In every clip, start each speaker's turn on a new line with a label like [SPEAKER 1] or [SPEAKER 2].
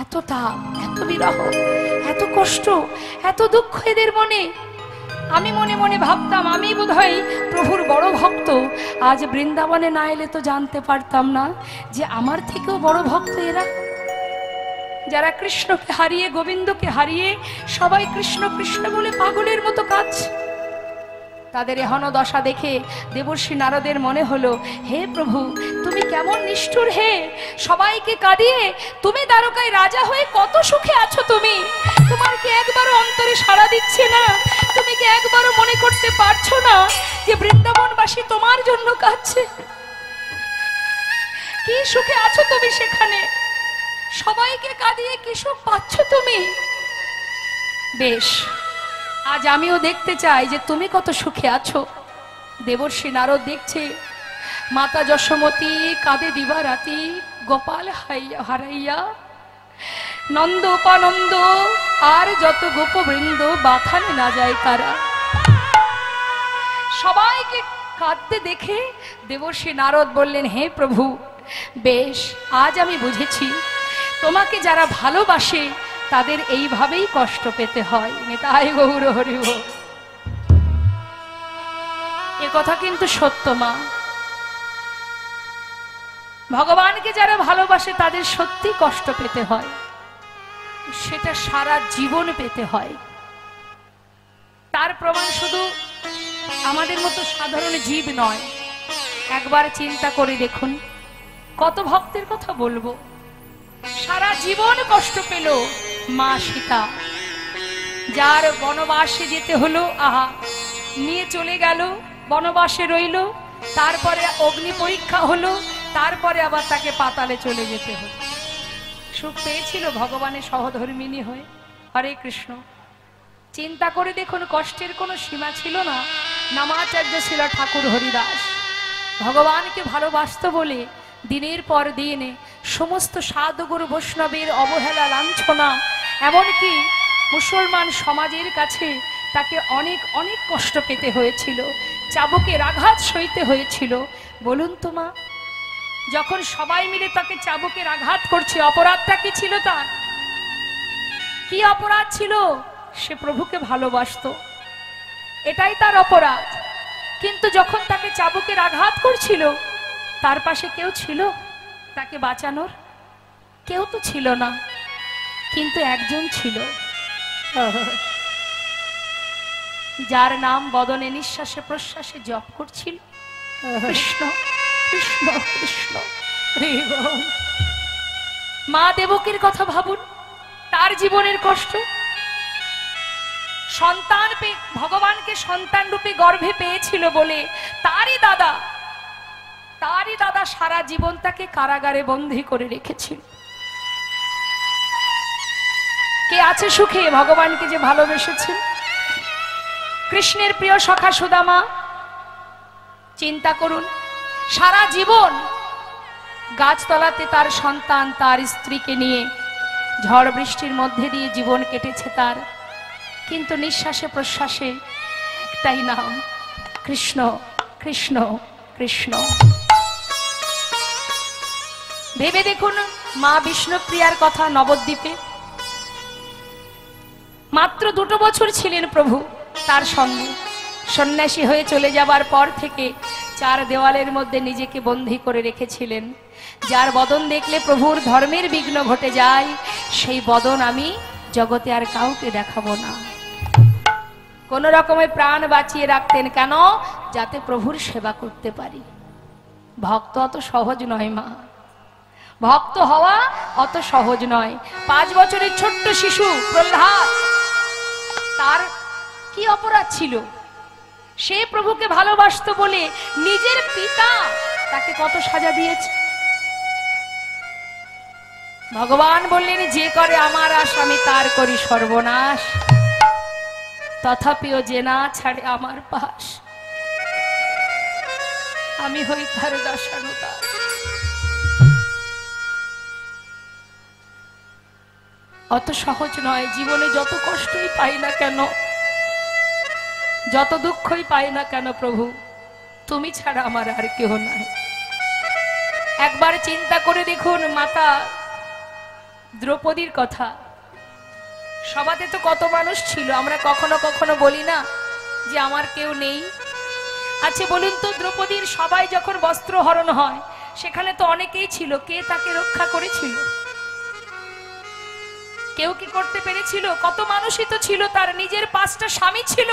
[SPEAKER 1] এত তাপ, এত বিরহ, এত কষ্ট, এত দুঃখ এদের মনে। আমি মনে মনে ভাবতাম আমি বোধহয় প্রভুর বড় ভক্ত। আজ বৃন্দাবনে না এলে তো জানতে পারতাম না যে আমার থেকেও বড় ভক্ত এরা, যারা কৃষ্ণকে হারিয়ে, গোবিন্দকে হারিয়ে সবাই কৃষ্ণ কৃষ্ণ বলে পাগলের মতো কাঁদছে। তাদের এহন দশা দেখে দেবর্ষি নারদের মনে হলো, হে প্রভু তুমি কেমন নিষ্ঠুর, হে সবাইকে কাঁদিয়ে তুমি দ্বারকায় রাজা হয়ে কত সুখে আছো। তুমি তোমার কি একবারও অন্তরে সাড়া দিচ্ছে না? তুমি কি একবারও মনে করতে পারছো না যে বৃন্দাবনবাসী তোমার জন্য কাঁদছে? কি সুখে আছো তুমি সেখানে, সবাইকে কাঁদিয়ে কি সুখ পাচ্ছ তুমি? বেশ, আজ আমিও দেখতে চাই যে তুমি কত সুখে আছো। দেবর্ষি নারদ দেখছে মাতা যশোমতী কাঁদে দিবারাতি, গোপাল হারাইয়া নন্দ উপানন্দ আর যত গোপবৃন্দ বাথানে না যায় তারা। সবাইকে কাঁদতে দেখে দেবর্ষি নারদ বললেন, হে প্রভু বেশ, আজ আমি বুঝেছি তোমাকে যারা ভালোবাসে তাদের এইভাবেই কষ্ট পেতে হয়। নিতাই গৌর হরি বল। এ কথা কিন্তু সত্য মা। ভগবানকে যারা ভালোবাসে তাদের সত্যি কষ্ট পেতে হয়, সেটা সারা জীবন পেতে হয়। তার প্রমাণ শুধু আমাদের মতো সাধারণ জীব নয়। একবার চিন্তা করে দেখুন, কত ভক্তের কথা বলবো সারা জীবন কষ্ট পেল মা সীতা, যার বনবাসে যেতে হলো, আহা নিয়ে চলে গেল, বনবাসে রইল, তারপরে অগ্নি পরীক্ষা হলো, তারপরে আবার তাকে পাতালে চলে যেতে হলো। সুখ পেয়েছিল ভগবানের সহধর্মিণী হয়ে। হরে কৃষ্ণ। চিন্তা করে দেখুন, কষ্টের কোনো সীমা ছিল না। নামাচার্য ছিল ঠাকুর হরিদাস, ভগবানকে ভালোবাসত বলে দিনের পর দিন সমস্ত সাধুগুরু বৈষ্ণবের অবহেলা, লাঞ্ছনা, এমনকি মুসলমান সমাজের কাছে তাকে অনেক অনেক কষ্ট পেতে হয়েছিল, চাবুকের আঘাত সইতে হয়েছিল। বলুন তো মা, যখন সবাই মিলে তাকে চাবুকের আঘাত করছে, অপরাধটা কি ছিল তার? কি অপরাধ ছিল? সে প্রভুকে ভালোবাসতো, এটাই তার অপরাধ। কিন্তু যখন তাকে চাবুকের আঘাত করছিল, তার পাশে কেউ ছিল তাকে বাঁচানোর? কেউ তো ছিল না। কিন্তু একজন ছিল, যার নাম বদনে নিঃশ্বাসে প্রশ্বাসে জপ করছিল, কৃষ্ণ কৃষ্ণ কৃষ্ণ। মা দেবকীর কথা ভাবুন, তার জীবনের কষ্ট। সন্তান পেয়ে, ভগবানকে সন্তান রূপে গর্ভে পেয়েছিল বলে তারই দাদা সারা জীবন তাকে কারাগারে বন্দী করে রেখেছিল। কে আছে সুখে ভগবানকে যে ভালোবেসেছেন? কৃষ্ণের প্রিয় সখা সুদামা। চিন্তা করুন, সারা জীবন গাছতলাতে তার সন্তান, তার স্ত্রীকে নিয়ে ঝড় বৃষ্টির মধ্যে দিয়ে জীবন কেটেছে তার, কিন্তু নিঃশ্বাসে প্রশ্বাসে একটাই নাম, কৃষ্ণ কৃষ্ণ কৃষ্ণ। ভেবে দেখুন মা বিষ্ণুপ্রিয়ার কথা। নবদ্বীপে মাত্র 2 বছর ছিলেন প্রভু তার সঙ্গে। সন্ন্যাসী হয়ে চলে যাবার পর থেকে 4 দেওয়ালের মধ্যে নিজেকে বন্দী করে রেখেছিলেন। যার বদন দেখলে প্রভুর ধর্মের বিঘ্ন ঘটে যায়, সেই বদন আমি জগতে আর কাউকে দেখাবো না। কোন রকমে প্রাণ বাঁচিয়ে রাখতেন, কেন? যাতে প্রভুর সেবা করতে পারি। ভক্ত অত সহজ নয় মা, ভক্ত হওয়া অত সহজ নয়। 5 বছরের ছোট্ট শিশু প্রহ্লাদ, তার কি অপরাধ ছিল? সে প্রভুকে ভালোবাসতো বলে নিজের পিতা তাকে কত সাজা দিয়েছে। ভগবান বললেন, যে করে আমার আশ আমি তার করি সর্বনাশ, তথাপিও যে না ছাড়ে আমার পাশ, আমি হই তার দাসানুদাস। অত সহজ নয়। জীবনে যত কষ্টই পাই না কেন, যত দুঃখই পাই না কেন, প্রভু তুমি ছাড়া আমার আর কেউ নাই। একবার চিন্তা করে দেখুন, মাতা দ্রৌপদীর কথা। সভাতে তো কত মানুষ ছিল, আমরা কখনো কখনো বলি না যে আমার কেউ নেই। আচ্ছা বলুন তো, দ্রৌপদীর সবাই যখন বস্ত্র হরণ হয় সেখানে তো অনেকেই ছিল, কে তাকে রক্ষা করেছিল? কেউ কি করতে পেরেছিল? কত মানুষই তো ছিল, তার নিজের 5টা স্বামী ছিল।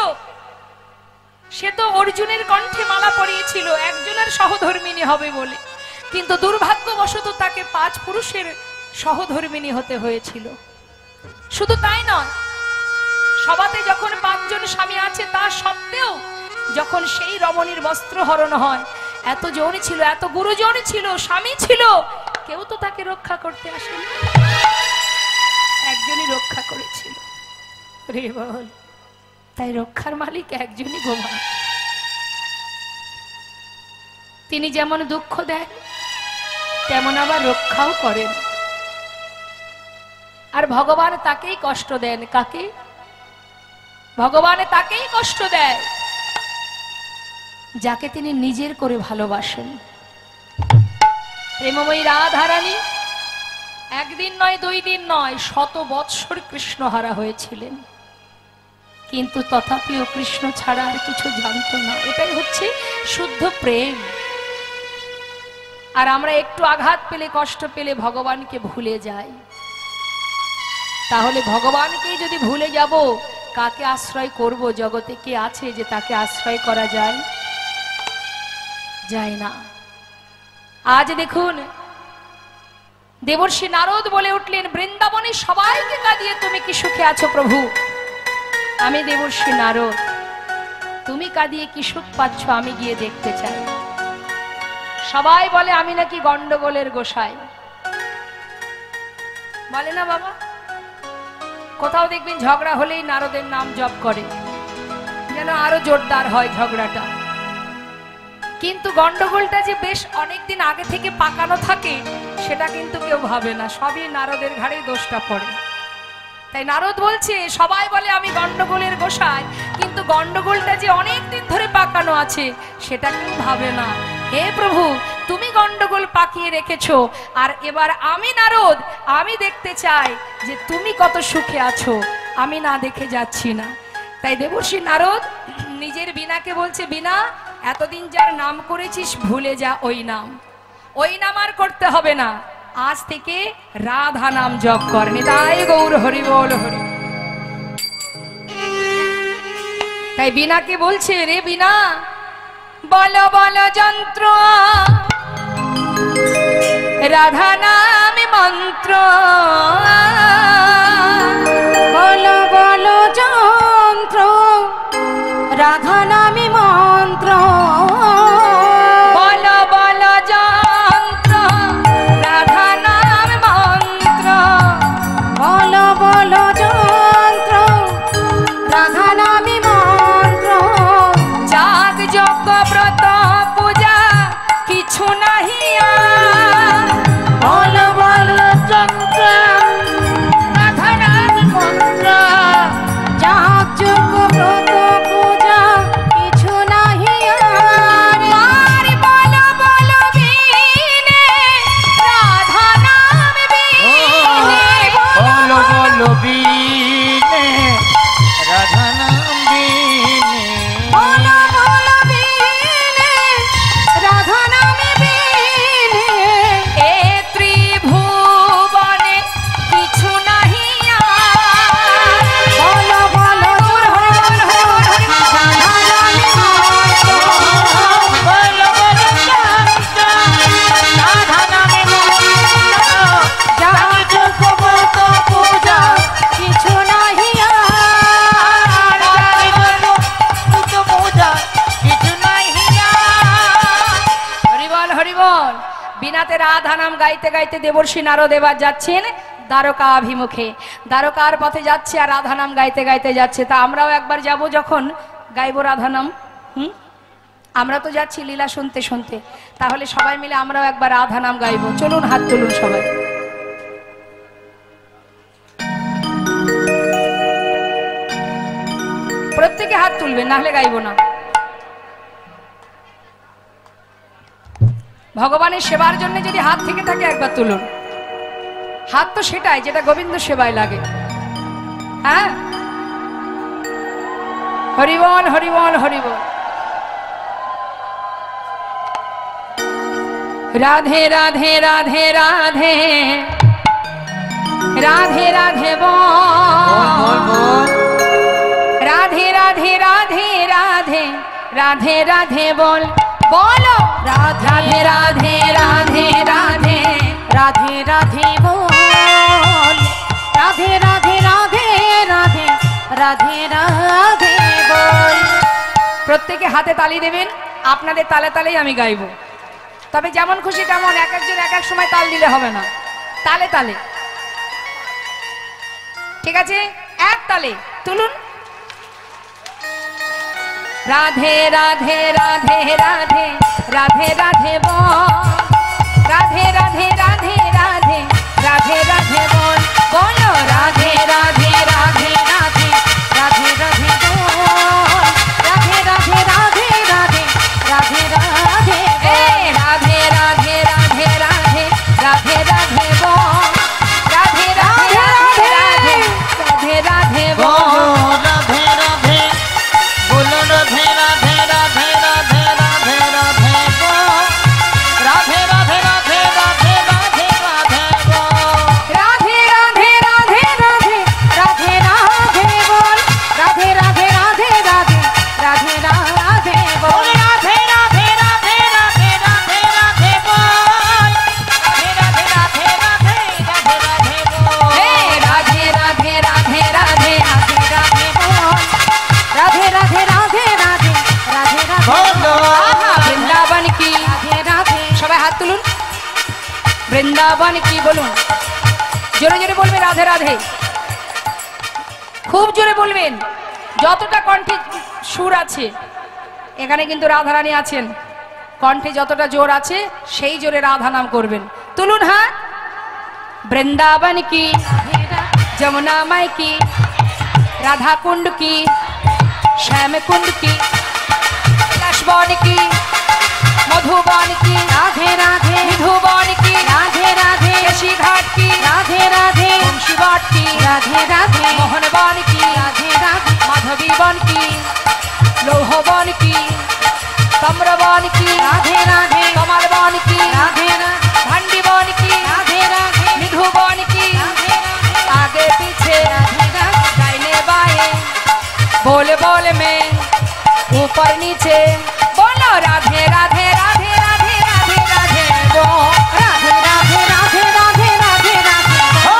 [SPEAKER 1] সে তো অর্জুনের কণ্ঠে মালা পরিয়েছিল একজনের সহধর্মিণী হবে বলে, কিন্তু দুর্ভাগ্যবশত তাকে 5 পুরুষের সহধর্মিণী হতে হয়েছিল। শুধু তাই নয়, সভাতে যখন 5 জন স্বামী আছে তা সত্ত্বেও যখন সেই রমণীর বস্ত্র হরণ হয়, এত জন ছিল, এত গুরুজন ছিল, স্বামী ছিল, কেউ তো তাকে রক্ষা করতে আসেনি, একজনই রক্ষা করেছিল। রে বল, তাই রক্ষার মালিক একজনই গোমা। তিনি যেমন দুঃখ দেন তেমন আবার রক্ষাও করেন। আর ভগবান তাকেই কষ্ট দেন। কাকে? ভগবান তাকেই কষ্ট দেয় যাকে তিনি নিজের করে ভালোবাসেন। প্রেমময়ী রাধারানী একদিন নয়, 2 দিন নয়, 100 বৎসর কৃষ্ণহারা হয়েছিলেন, কিন্তু তথাপিও কৃষ্ণ ছাড়া আর কিছু জানত না। এটাই হচ্ছে শুদ্ধ প্রেম। আর আমরা একটু আঘাত পেলে, কষ্ট পেলে ভগবানকে ভুলে যাই। তাহলে ভগবানকেই যদি ভুলে যাব, কাকে আশ্রয় করব? জগতে কে আছে যে তাকে আশ্রয় করা যায়? যায় না। আজ দেখুন, দেবর্ষি নারদ বলে উঠলেন, বৃন্দাবনে সবাইকে কাঁদিয়ে তুমি কি সুখে আছো প্রভু? আমি দেবর্ষি নারদ, তুমি কাঁদিয়ে কি সুখ পাচ্ছ আমি গিয়ে দেখতে চাই। সবাই বলে আমি নাকি গন্ডগোলের গোসাই, বলে না বাবা? কোথাও দেখবেন ঝগড়া হলেই নারদের নাম জপ করে, যেন আরো জোরদার হয় ঝগড়াটা। কিন্তু গন্ডগোলটা যে বেশ অনেকদিন আগে থেকে পাকানো থাকে সেটা কিন্তু কেউ ভাবে না, সবই নারদের ঘাড়েই দোষটা পড়ে। তাই নারদ বলছে, সবাই বলে আমি গন্ডগোলের গোসাই, কিন্তু গন্ডগোলটা যে অনেক দিন ধরে পাকানো আছে সেটা কেউ ভাবে না। হে প্রভু, তুমি গন্ডগোল পাকিয়ে রেখেছো, আর এবার আমি নারদ, আমি দেখতে চাই যে তুমি কত সুখে আছো, আমি না দেখে যাচ্ছি না। তাই দেবর্ষি নারদ নিজের বীণাকে বলছে, বীণা, এতদিন যার নাম করেছিস ভুলে যা ওই নাম, ওই নাম আর করতে হবে না, আজ থেকে রাধা নাম জপ কর। নিতাই গৌর হরি বল হরি। তাই বীণাকে বলছে, রে বীণা, বল বল যন্ত্র রাধা নামে মন্ত্র,
[SPEAKER 2] বল বল যন্ত্র রাধা নামে মন্ত্র,
[SPEAKER 1] বল বল যন্ত্র রাধা নামে মন্ত্র,
[SPEAKER 2] বল বল যন্ত্র রাধা নামে মন্ত্র,
[SPEAKER 1] যাগ যজ্ঞ ব্রত পূজা কিছু নাহি আর,
[SPEAKER 2] বল বল যন্ত্র রাধা নামে মন্ত্র, যাগ যজ্ঞ ব্রত পূজা কিছু নাহি আর,
[SPEAKER 1] বল বল বীণে রাধা নামে বীণে,
[SPEAKER 3] বল বল বীণে রাধা নাম বীণে,
[SPEAKER 2] বল বল বীণে রাধা নামে বীণে,
[SPEAKER 1] এ ত্রিভুবনে কিছু নাহি আর,
[SPEAKER 2] বল বল রাধা নামে মন্ত্র,
[SPEAKER 3] বল বল শান্ত রাধা নামে মন্ত্র,
[SPEAKER 2] যাগ যজ্ঞ ব্রত পূজা কিছু নাহি আর,
[SPEAKER 3] পূজা কিছু নাই হিয়া।
[SPEAKER 1] হরিবল হরিবল। বিনাতে রাধা নাম গাইতে গাইতে দেবর্ষি নারদ এবার যাচ্ছেন দ্বারকাভিমুখে, দ্বারকার পথে যাচ্ছে আর রাধা নাম গাইতে গাইতে যাচ্ছে। তা আমরাও একবার যাব, যখন গাইবো রাধা নাম। আমরা তো যাচ্ছি লীলা শুনতে শুনতে, তাহলে সবাই মিলে আমরাও একবার রাধা নাম গাইবো। চলুন, হাত তুলুন সবাই। প্রত্যেকে হাত তুলবেন, নাহলে গাইবো না। ভগবানের সেবার জন্য যদি হাত থেকে থাকে একবার তুলুন। হাত তো সেটাই যেটা গোবিন্দ সেবায় লাগে। হ্যাঁ, হরিবল হরিবল হরিবল। রাধে রাধে রাধে রাধে রাধে রাধে বল, রাধে রাধে রাধে রাধে রাধে রাধে বল, বলো রাধে রাধে রাধে রাধে
[SPEAKER 2] রাধে রাধে বল, রাধে রাধে রাধে রাধে রাধে রাধে বল।
[SPEAKER 1] প্রত্যেকে হাতে তালি দেবেন, আপনাদের তালে তালেই আমি গাইবো। তবে যেমন খুশি তেমন, এক একজন এক এক সময় তাল দিলে হবে না, তালে তালে, ঠিক আছে? এক তালে তুলুন। রাধে রাধে রাধে রাধে রাধে রাধে বল, রাধে রাধে রাধে রাধে রাধে রাধে বল, বলো রাধে রাধে রাধে রাধে
[SPEAKER 2] রাধে রাধে বল, রাধে রাধে রাধে রাধে রাধে রাধে
[SPEAKER 1] এ রাধে রাধে রাধে রাধে রাধে রাধে বল, রাধে রাধে রাধে রাধে রাধে রাধে বল।
[SPEAKER 3] রাধে রাধে বলো, রাধে রাধে রাধে রাধে রাধে রাধে বল, রাধে রাধে রাধে রাধে রাধে রাধে বল,
[SPEAKER 1] রাধে রাধে রাধে রাধে
[SPEAKER 2] রাধে রাধে বল, রাধে রাধে রাধে রাধে রাধে রাধে বল।
[SPEAKER 3] রাধে রাধে রাধে রাধে রাধে রাধে বল, রাধে রাধে রাধে রাধে রাধে বল,
[SPEAKER 1] হে রাধে রাধে রাধে রাধে
[SPEAKER 2] রাধে রাধে বল, রাধে রাধে রাধে রাধে রাধে রাধে
[SPEAKER 3] বলো
[SPEAKER 1] আহা, বৃন্দাবন কি,
[SPEAKER 2] রাধে রাধে
[SPEAKER 1] সবাই হাত তুলুন। বৃন্দাবন কি বলুন, জোরে জোরে বলবেন রাধে রাধে, খুব জোরে বলবেন, যতটা কণ্ঠে সুর আছে। এখানে কিন্তু রাধারানী আছেন, কণ্ঠে যতটা জোর আছে সেই জোরে রাধা নাম করবেন। তুলুন হাত। বৃন্দাবন কি, যমুনা মাই की, राधा कुंड की, श्याम कुंड की, कैलाशवन की, मधुबन की,
[SPEAKER 2] राधे राधे
[SPEAKER 1] विधुबन की,
[SPEAKER 2] राधे राधे
[SPEAKER 1] केशी घाट की,
[SPEAKER 2] राधे राधे
[SPEAKER 1] वंशीवाट की,
[SPEAKER 2] राधे राधे
[SPEAKER 1] मोहनवन की,
[SPEAKER 2] राधे राधे
[SPEAKER 1] माधवीवन की, लोहवन की, तम्रवन की,
[SPEAKER 2] राधे राधे
[SPEAKER 1] कमलवन की,
[SPEAKER 2] राधे राधे
[SPEAKER 1] भंडीवन की,
[SPEAKER 2] राधे राधे
[SPEAKER 1] विधुबन की, आगे पीछे दाहिने बाएं, बोल बोल में ऊपर नीचे, बोलो राधे राधे राधे राधे राधे राधे बोल,
[SPEAKER 2] राधे राधे राधे राधे राधे राधे
[SPEAKER 3] ओ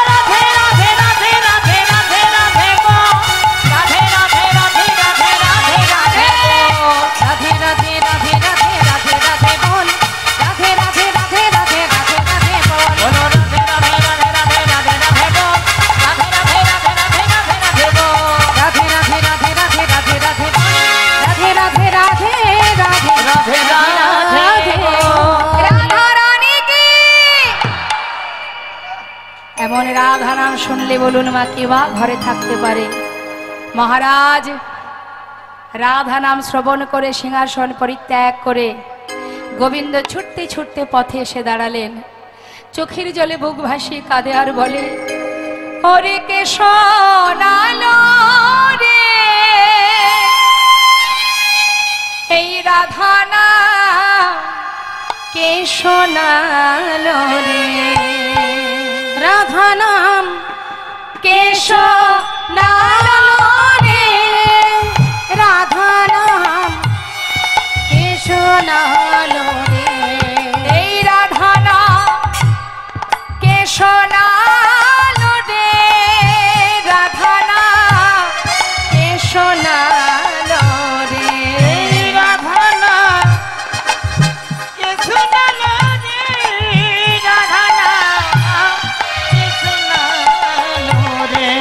[SPEAKER 3] राधे राधे राधे राधे राधे राधे बोल, राधे राधे राधे राधे राधे राधे बोल,
[SPEAKER 2] राधे राधे राधे राधे राधे राधे बोल, राधे राधे राधे राधे राधे राधे बोल।
[SPEAKER 3] बोलो राधे राधे राधे राधे राधे राधे बोल, राधे राधे राधे राधे राधे राधे बोल,
[SPEAKER 2] राधे राधे राधे राधे राधे राधे बोल, राधे राधे राधे राधे
[SPEAKER 3] राधे राधे बोल।
[SPEAKER 1] राधा रानी की। এমন রাধা নাম শুনলে বলুন মা কে বা ঘরে থাকতে পারে। মহারাজ রাধা নাম শ্রবণ করে সিংহাসন পরিত্যাগ করে গোবিন্দ ছুটতে ছুটতে পথে এসে দাঁড়ালেন। চোখের জলে বুক ভাসিয়ে কাঁদে আর বলে, হরে কে শোনালো রে এই রাধা নাম, কে শোনালো রে
[SPEAKER 2] राधा नाम
[SPEAKER 1] কে শোনালো রে
[SPEAKER 2] राधा नाम केशोनालो रे
[SPEAKER 1] এই রাধা নাম, কে শোনালো রে রাধা নাম, কে শোনালো রে
[SPEAKER 3] রাধা নাম কে শোনালো রে, রাধা নাম কে শোনালো রে।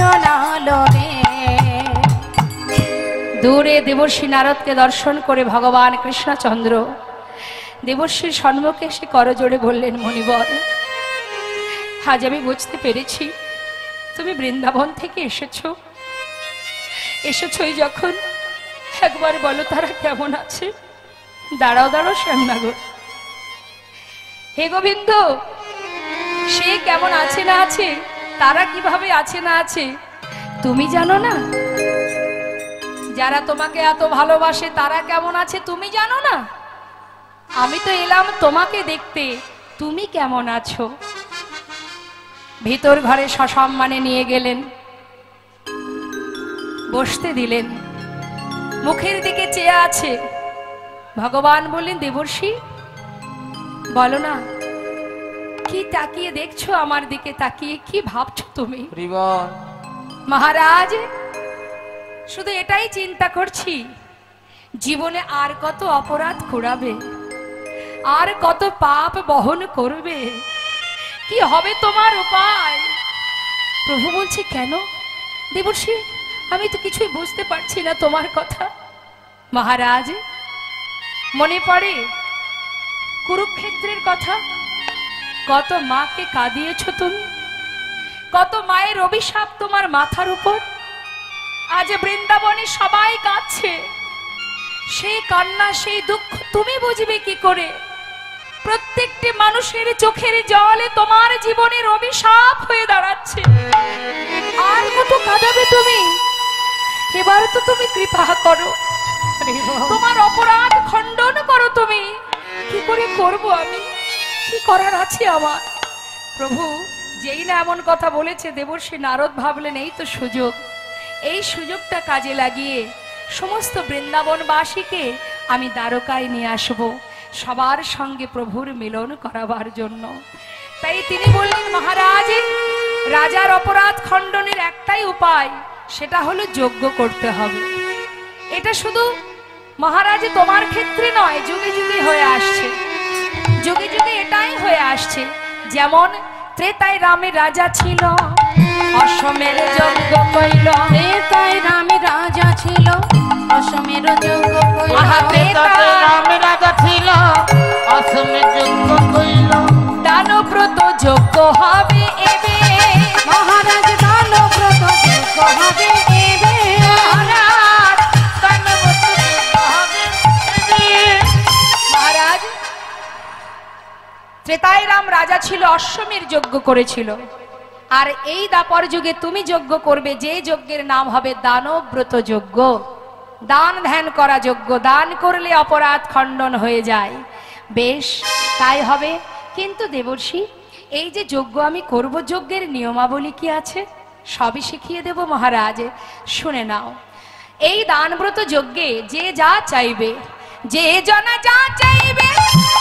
[SPEAKER 2] শোনালো রে।
[SPEAKER 1] দূরে দেবর্ষী নারদকে দর্শন করে ভগবান কৃষ্ণচন্দ্র দেবর্ষীর সম্মুখে এসে করজোড়ে বললেন, মণিবর, আজ আমি বুঝতে পেরেছি তুমি বৃন্দাবন থেকে এসেছই যখন, একবার বলো তারা কেমন আছে। দাঁড়াও দাঁড়াও শ্যামনগর, হে গোবিন্দ, সে কেমন আছে না আছে, তারা কিভাবে আছে না আছে তুমি জানো না? যারা তোমাকে এত ভালোবাসে তারা কেমন আছে তুমি জানো না? আমি তো এলাম তোমাকে দেখতে, তুমি কেমন আছো। ভিতর ঘরে সসম্মানে নিয়ে গেলেন, বসতে দিলেন, মুখের দিকে চেয়ে আছে। ভগবান বললেন, দেবর্ষী বলো না, কি তাকিয়ে দেখছো আমার দিকে তাকিয়ে, কি ভাবছো তুমি? মহারাজ, শুধু এটাই চিন্তা করছি, জীবনে আর কত অপরাধ কুড়াবে, আর কত পাপ বহন করবে, কি হবে তোমার উপায়? প্রভু বলছে, কেন দেবর্ষী, আমি তো কিছুই বুঝতে পারছি না তোমার কথা। মহারাজ, মনে পড়ে কুরুক্ষেত্রের কথা, কত মাকে কাঁদিয়েছ তুমি, কত মায়ের অভিশাপ তোমার মাথার উপর। আজ বৃন্দাবনে সবাই কাঁদছে, সেই কান্না সেই দুঃখ তুমি বুঝবে কি করে? প্রত্যেকটি মানুষের চোখের জলে তোমার জীবনের অভিশাপ হয়ে দাঁড়াচ্ছে। আর কত কাঁদাবে তুমি? এবার তো তুমি কৃপা করো, তোমার অপরাধ খণ্ডন করো। তুমি কি করে করব আমি, কি করার আছে আমার? প্রভু যেই না এমন কথা বলেছে, দেবর্ষী নারদ ভাবলেন, এই তো সুযোগ, এই সুযোগটা কাজে লাগিয়ে সমস্ত বৃন্দাবনবাসীকে আমি দ্বারকায় নিয়ে আসব, সবার সঙ্গে প্রভুর মিলন করাবার জন্য। তাই তিনি বললেন, মহারাজ, রাজার অপরাধ খণ্ডনের একটাই উপায়, সেটা হলো যজ্ঞ করতে হবে। এটা শুধু মহারাজ তোমার ক্ষেত্রে নয়, যুগে যুগে হয়ে আসছে, যুগে যুগে এটাই হয়ে আসছে। যেমন ত্রেতায় রামের রাজা ছিল, অশ্বমের যজ্ঞ কইল।
[SPEAKER 2] ত্রেতায় রামের রাজা ছিল, অশ্বমের যজ্ঞ কইল।
[SPEAKER 3] রামের রাজা ছিল, অশ্বমের যজ্ঞ কইল।
[SPEAKER 1] দানব্রত যজ্ঞ হবে এবে,
[SPEAKER 2] মহারাজ দানব্রত যজ্ঞ হবে এবে।
[SPEAKER 1] মহারাজ, ত্রেতায় রাম রাজা ছিল, অশ্বমের যজ্ঞ করেছিল। আর এই দাপর যুগে তুমি যজ্ঞ করবে, যে যজ্ঞের নাম হবে দানব্রত যজ্ঞ, দান ধ্যান করা যজ্ঞ। দান করলে অপরাধ খণ্ডন হয়ে যায়। বেশ, তাই হবে। কিন্তু দেবর্ষী, এই যে যজ্ঞ আমি করব, যজ্ঞের নিয়মাবলী কি আছে সবই শিখিয়ে দেব মহারাজ। শুনে নাও, এই দানব্রত যজ্ঞে যে যা চাইবে, যে জনা যা চাইবে,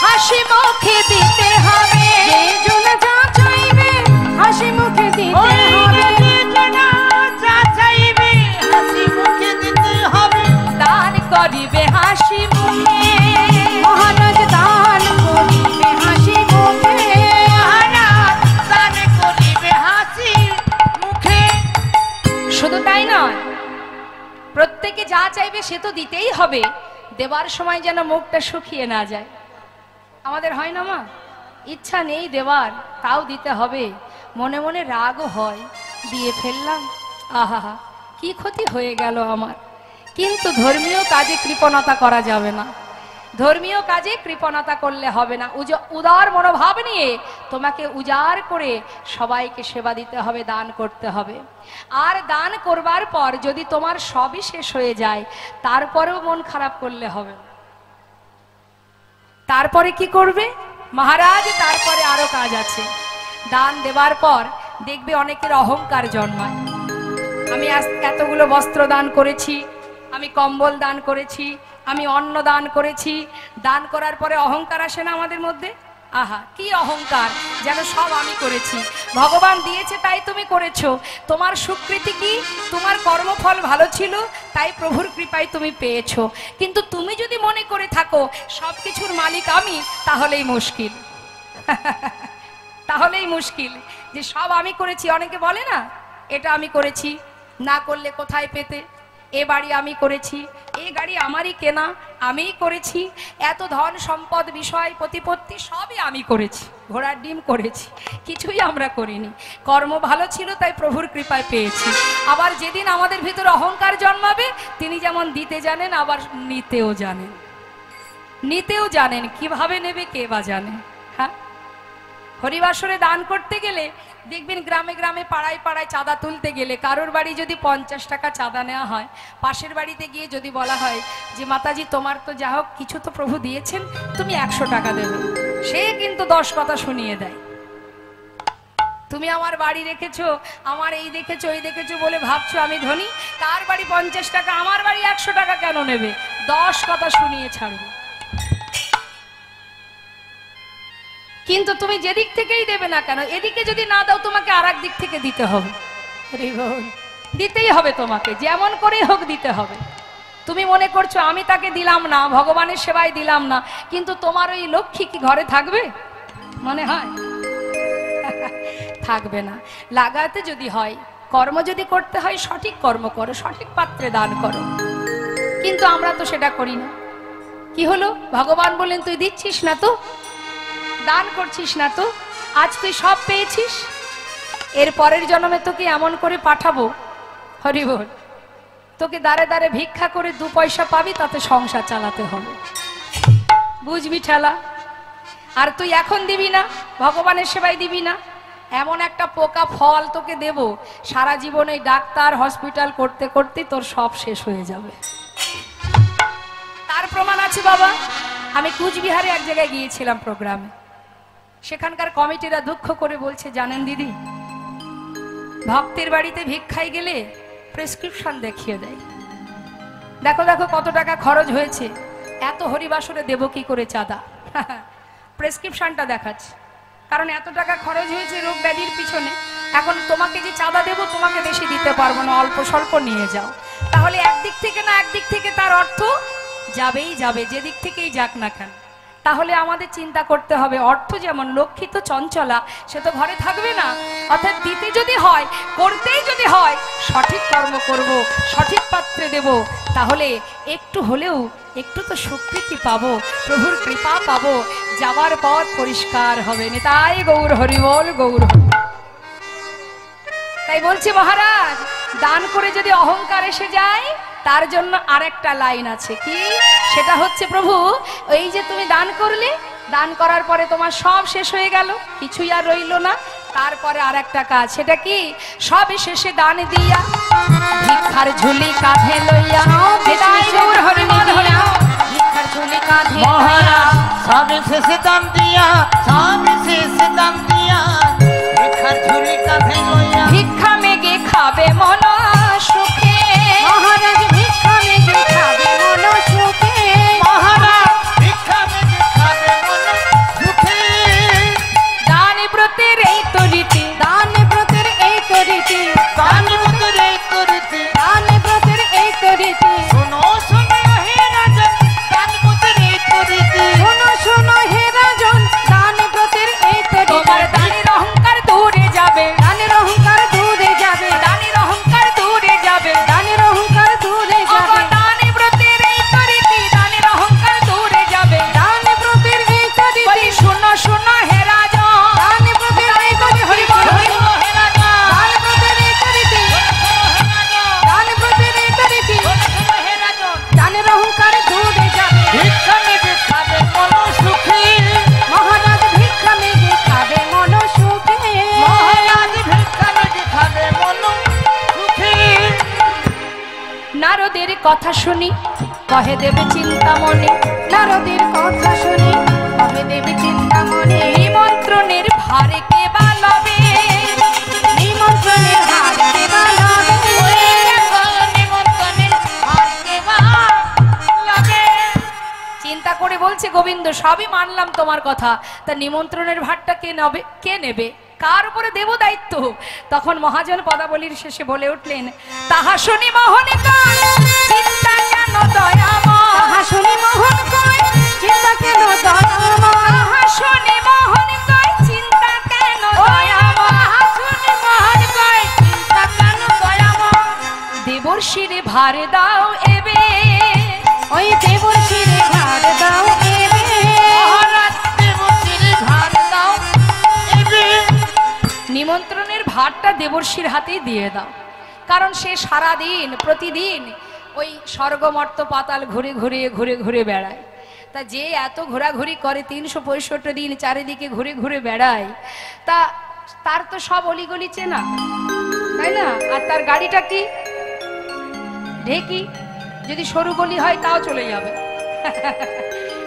[SPEAKER 1] হাসি মুখে দিতে হবে।
[SPEAKER 2] যে জনা যা চাইবে, হাসি মুখে দিতে হবে।
[SPEAKER 1] দান করিবে হাসি মুখে,
[SPEAKER 2] মহারাজ দান করিবে হাসি মুখে।
[SPEAKER 1] শুধু তাই নয়, প্রত্যেকে যা চাইবে সে তো দিতেই হবে। দেবার সময় যেন মুখটা শুকিয়ে না যায়। আমাদের হয় না মা, ইচ্ছা নেই দেবার, তাও দিতে হবে, মনে মনে রাগও হয়, দিয়ে ফেললাম, আহা কি ক্ষতি হয়ে গেল আমার। কিন্তু ধর্মীয় কাজে কৃপণতা করা যাবে না, ধর্মীয় কাজে কৃপণতা করলে হবে না। উদার মনোভাব নিয়ে তোমাকে উজাড় করে সবাইকে সেবা দিতে হবে, দান করতে হবে। আর দান করবার পর যদি তোমার সবই শেষ হয়ে যায়, তারপরেও মন খারাপ করলে হবে না। তারপরে কি করবে মহারাজ? তারপরে আরো কাজ আছে। দান দেবার পর দেখবে অনেকের অহংকার জন্মায়। আমি আজ এতগুলো বস্ত্র দান করেছি, আমি কম্বল দান করেছি, আমি অন্ন দান করেছি। দান করার পরে অহংকার আসে না আমাদের মধ্যে? আহা কি অহংকার, যেন সব আমি করেছি, ভগবান দিয়েছে তাই তুমি করেছো। তোমার স্বীকৃতি কি? তোমার কর্মফল ভালো ছিল তাই প্রভুর কৃপায় তুমি পেয়েছো। কিন্তু তুমি যদি মনে করে থাকো সবকিছুর মালিক আমি, তাহলেই মুশকিল। তাহলেই মুশকিল যে সব আমি করেছি। অনেকে বলে না, এটা আমি করেছি, না করলে কোথায় পেতে, এ বাড়ি আমি করেছি, এই গাড়ি আমারই কেনা, আমিই করেছি, এত ধন সম্পদ বিষয় প্রতিপত্তি সবই আমি করেছি, ঘোড়ার ডিম করেছি, কিছুই আমরা করিনি। কর্ম ভালো ছিল তাই প্রভুর কৃপায় পেয়েছি। আবার যেদিন আমাদের ভিতর অহংকার জন্মাবে, তিনি যেমন দিতে জানেন আবার নিতেও জানেন, নিতেও জানেন, কিভাবে নেবে কে বা জানে। হ্যাঁ, হরিবাসরে দান করতে গেলে দেখবেন গ্রামে গ্রামে পাড়ায় পাড়ায় চাঁদা তুলতে গেলে কারোর বাড়ি যদি 50 টাকা চাঁদা নেওয়া হয়, পাশের বাড়িতে গিয়ে যদি বলা হয় যে মাতাজি তোমার তো যা হোক কিছু তো প্রভু দিয়েছেন, তুমি 100 টাকা দেবে, সে কিন্তু 10 কথা শুনিয়ে দেয়। তুমি আমার বাড়ি রেখেছো, আমার এই দেখেছো এই দেখেছো বলে ভাবছো আমি ধনী, তার বাড়ি 50 টাকা, আমার বাড়ি 100 টাকা কেন নেবে, 10 কথা শুনিয়ে ছাড়বে। কিন্তু তুমি যেদিক থেকেই দেবে না কেন, এদিকে যদি না দাও তোমাকে আর এক দিক থেকে দিতে হবে, দিতেই হবে তোমাকে, যেমন করেই হোক দিতে হবে। তুমি মনে করছো আমি তাকে দিলাম না, ভগবানের সেবায় দিলাম না, কিন্তু তোমার ওই লক্ষ্মী কি ঘরে থাকবে? মনে হয় থাকবে না। লাগাতে যদি হয়, কর্ম যদি করতে হয়, সঠিক কর্ম করো, সঠিক পাত্রে দান করো, কিন্তু আমরা তো সেটা করি না। কি হলো, ভগবান বললেন তুই দিচ্ছিস না তো, দান করছিস না তো, আজ তুই সব পেয়েছিস, এর পরের জন্মে তোকে এমন করে পাঠাবো, হরি বল, তোকে দাঁড়ে দাঁড়ে ভিক্ষা করে 2 পয়সা পাবি, তাতে সংসার চালাতে হবে, বুঝবি ঠেলা। আর তুই এখন দিবি না, ভগবানের সেবায় দিবি না, এমন একটা পোকা ফল তোকে দেব, সারা জীবন এই ডাক্তার হসপিটাল করতে করতে তোর সব শেষ হয়ে যাবে। তার প্রমাণ আছে বাবা। আমি কুচবিহারে এক জায়গায় গিয়েছিলাম প্রোগ্রামে, সেখানকার কমিটিরা দুঃখ করে বলছে জানেন দিদি, ভক্তের বাড়িতে ভিক্ষায় গেলে প্রেসক্রিপশন দেখিয়ে দেয়, দেখো দেখো কত টাকা খরচ হয়েছে, এত হরিবাসরে দেব কি করে চাঁদা, প্রেসক্রিপশনটা দেখাচ্ছে, কারণ এত টাকা খরচ হয়েছে রোগ ব্যাধির পিছনে, এখন তোমাকে যে চাঁদা দেব তোমাকে বেশি দিতে পারবো না, অল্প স্বল্প নিয়ে যাও। তাহলে একদিক থেকে না একদিক থেকে তার অর্থ যাবেই যাবে, যেদিক থেকেই যাক না কেন। তাহলে আমাদের চিন্তা করতে হবে, অর্থ যেমন লক্ষ্মী তো চঞ্চলা, সে তো ঘরে থাকবে না, অর্থাৎ দিতে যদি হয়, করতেই যদি হয়, সঠিক কর্ম করব, সঠিক পাত্রে দেব, তাহলে একটু হলেও একটু তো স্বীকৃতি পাবো, প্রভুর কৃপা পাবো, যাবার পথ পরিষ্কার হবে। নিতাই গৌর হরি বল, গৌর হরি। তাই বলছি মহারাজ, দান করে যদি অহংকার এসে যায়, তার জন্য আরেকটা লাইন আছে, কি সেটা হচ্ছে প্রভু এই যে তুমি দান করলে, দান করার পরে তোমার সব শেষ হয়ে গেল, কিছুই আর রইল না, তারপরে আরেকটা কাজ, সেটা কি সব শেষে দান দিয়া ভিক্ষার ঝুলি কাঁধে লইয়া, নিতাই গৌর হরি বল, হরি বল। ভিক্ষার ঝুলি কাঁধে
[SPEAKER 3] মহারাজ সব শেষে দান দিয়া, সব শেষে দান দিয়া, ভিক্ষার ঝুলি কাঁধে লইয়া,
[SPEAKER 1] ভিক্ষা মেগে খাবে মন সুখে,
[SPEAKER 2] মহারাজ ভিক্ষা মেগে খাবে মন সুখে,
[SPEAKER 3] মহারাজ ভিক্ষা মেগে খাবে মন সুখে।
[SPEAKER 1] দান ব্রতের এই তো রীতি,
[SPEAKER 2] দান ব্রতের এই তো রীতি,
[SPEAKER 3] দান ব্রতের এই তো রীতি,
[SPEAKER 2] দান ব্রতের এই তো রীতি,
[SPEAKER 3] শোনো শোনো হে রাজন, দান ব্রতের এই তো রীতি,
[SPEAKER 2] শোনো শোনো হে রাজন, দান ব্রতের এই তো রীতি।
[SPEAKER 1] তোমার দানের অহংকার দূরে যাবে,
[SPEAKER 2] দানের অহংকার দূরে যাবে,
[SPEAKER 1] দানের অহংকার দূরে যাবে,
[SPEAKER 2] দানের অহংকার দূরে যাবে,
[SPEAKER 1] দান ব্রতের এই তো রীতি, দানের অহংকার দূরে যাবে,
[SPEAKER 2] দান ব্রতের এই তো রীতি,
[SPEAKER 1] বলি শোনো শোনো হে রাজন,
[SPEAKER 2] দান ব্রতের এই তো রীতি,
[SPEAKER 1] হরি বল, হরি বল, হে রাজন,
[SPEAKER 2] দান ব্রতের এই তো রীতি, দান ব্রতের এই তো রীতি,
[SPEAKER 3] হে রাজন,
[SPEAKER 2] দানের অহংকার দূরে যাবে,
[SPEAKER 3] ভিক্ষা মেগে খাবে মন সুখে,
[SPEAKER 2] মহারাজ ভিক্ষা মেগে খাবে মন সুখে,
[SPEAKER 3] মহারাজ ভিক্ষা মেগে খাবে মন সুখে।
[SPEAKER 1] নারদের কথা শুনি কহে দেবে চিন্তামণি,
[SPEAKER 2] নারদের কথা শুনি কবে দেবে চিন্তামণি,
[SPEAKER 1] নিমন্ত্রণের ভারে কে বা লবে,
[SPEAKER 2] নিমন্ত্রণের হার কে বা লবে,
[SPEAKER 3] নিমন্ত্রণের ভার কে বা লবে।
[SPEAKER 1] চিন্তা করে বলছে গোবিন্দ সবই মানলাম তোমার কথা, তা নিমন্ত্রণের ভারটা কে নেবে, কে নেবে, কার উপরে দেব দায়িত্ব? তখন মহাজন পদাবলীর শেষে বলে উঠলেন, তাহা শুনি মোহন কয় চিন্তা কেন দয়াময়,
[SPEAKER 2] তাহা শুনি মোহন কয় চিন্তা কেন দয়াময়,
[SPEAKER 1] তাহা শুনি মোহন কয় চিন্তা কেন দয়াময়,
[SPEAKER 3] শুনি মোহন কয় চিন্তা কেন
[SPEAKER 1] দেবর্ষিরে ভার দাও এবে,
[SPEAKER 2] ওই দেবর্ষিরে ভার দাও এবে,
[SPEAKER 3] মহারাজ দেবর্ষির ভার দাও এবে।
[SPEAKER 1] নিমন্ত্রণের ভারটা দেবর্ষির হাতেই দিয়ে দাও। কারণ সে সারা দিন প্রতিদিন ওই স্বর্গমর্ত পাতাল ঘুরে ঘুরে ঘুরে ঘুরে বেড়ায়। তা যে এত ঘোরাঘুরি করে 365 দিন চারিদিকে ঘুরে ঘুরে বেড়ায়, তা তার তো সব অলিগলি চেনা, তাই না? আর তার গাড়িটা কি ঢেকি, যদি সরু গলি হয় তাও চলে যাবে।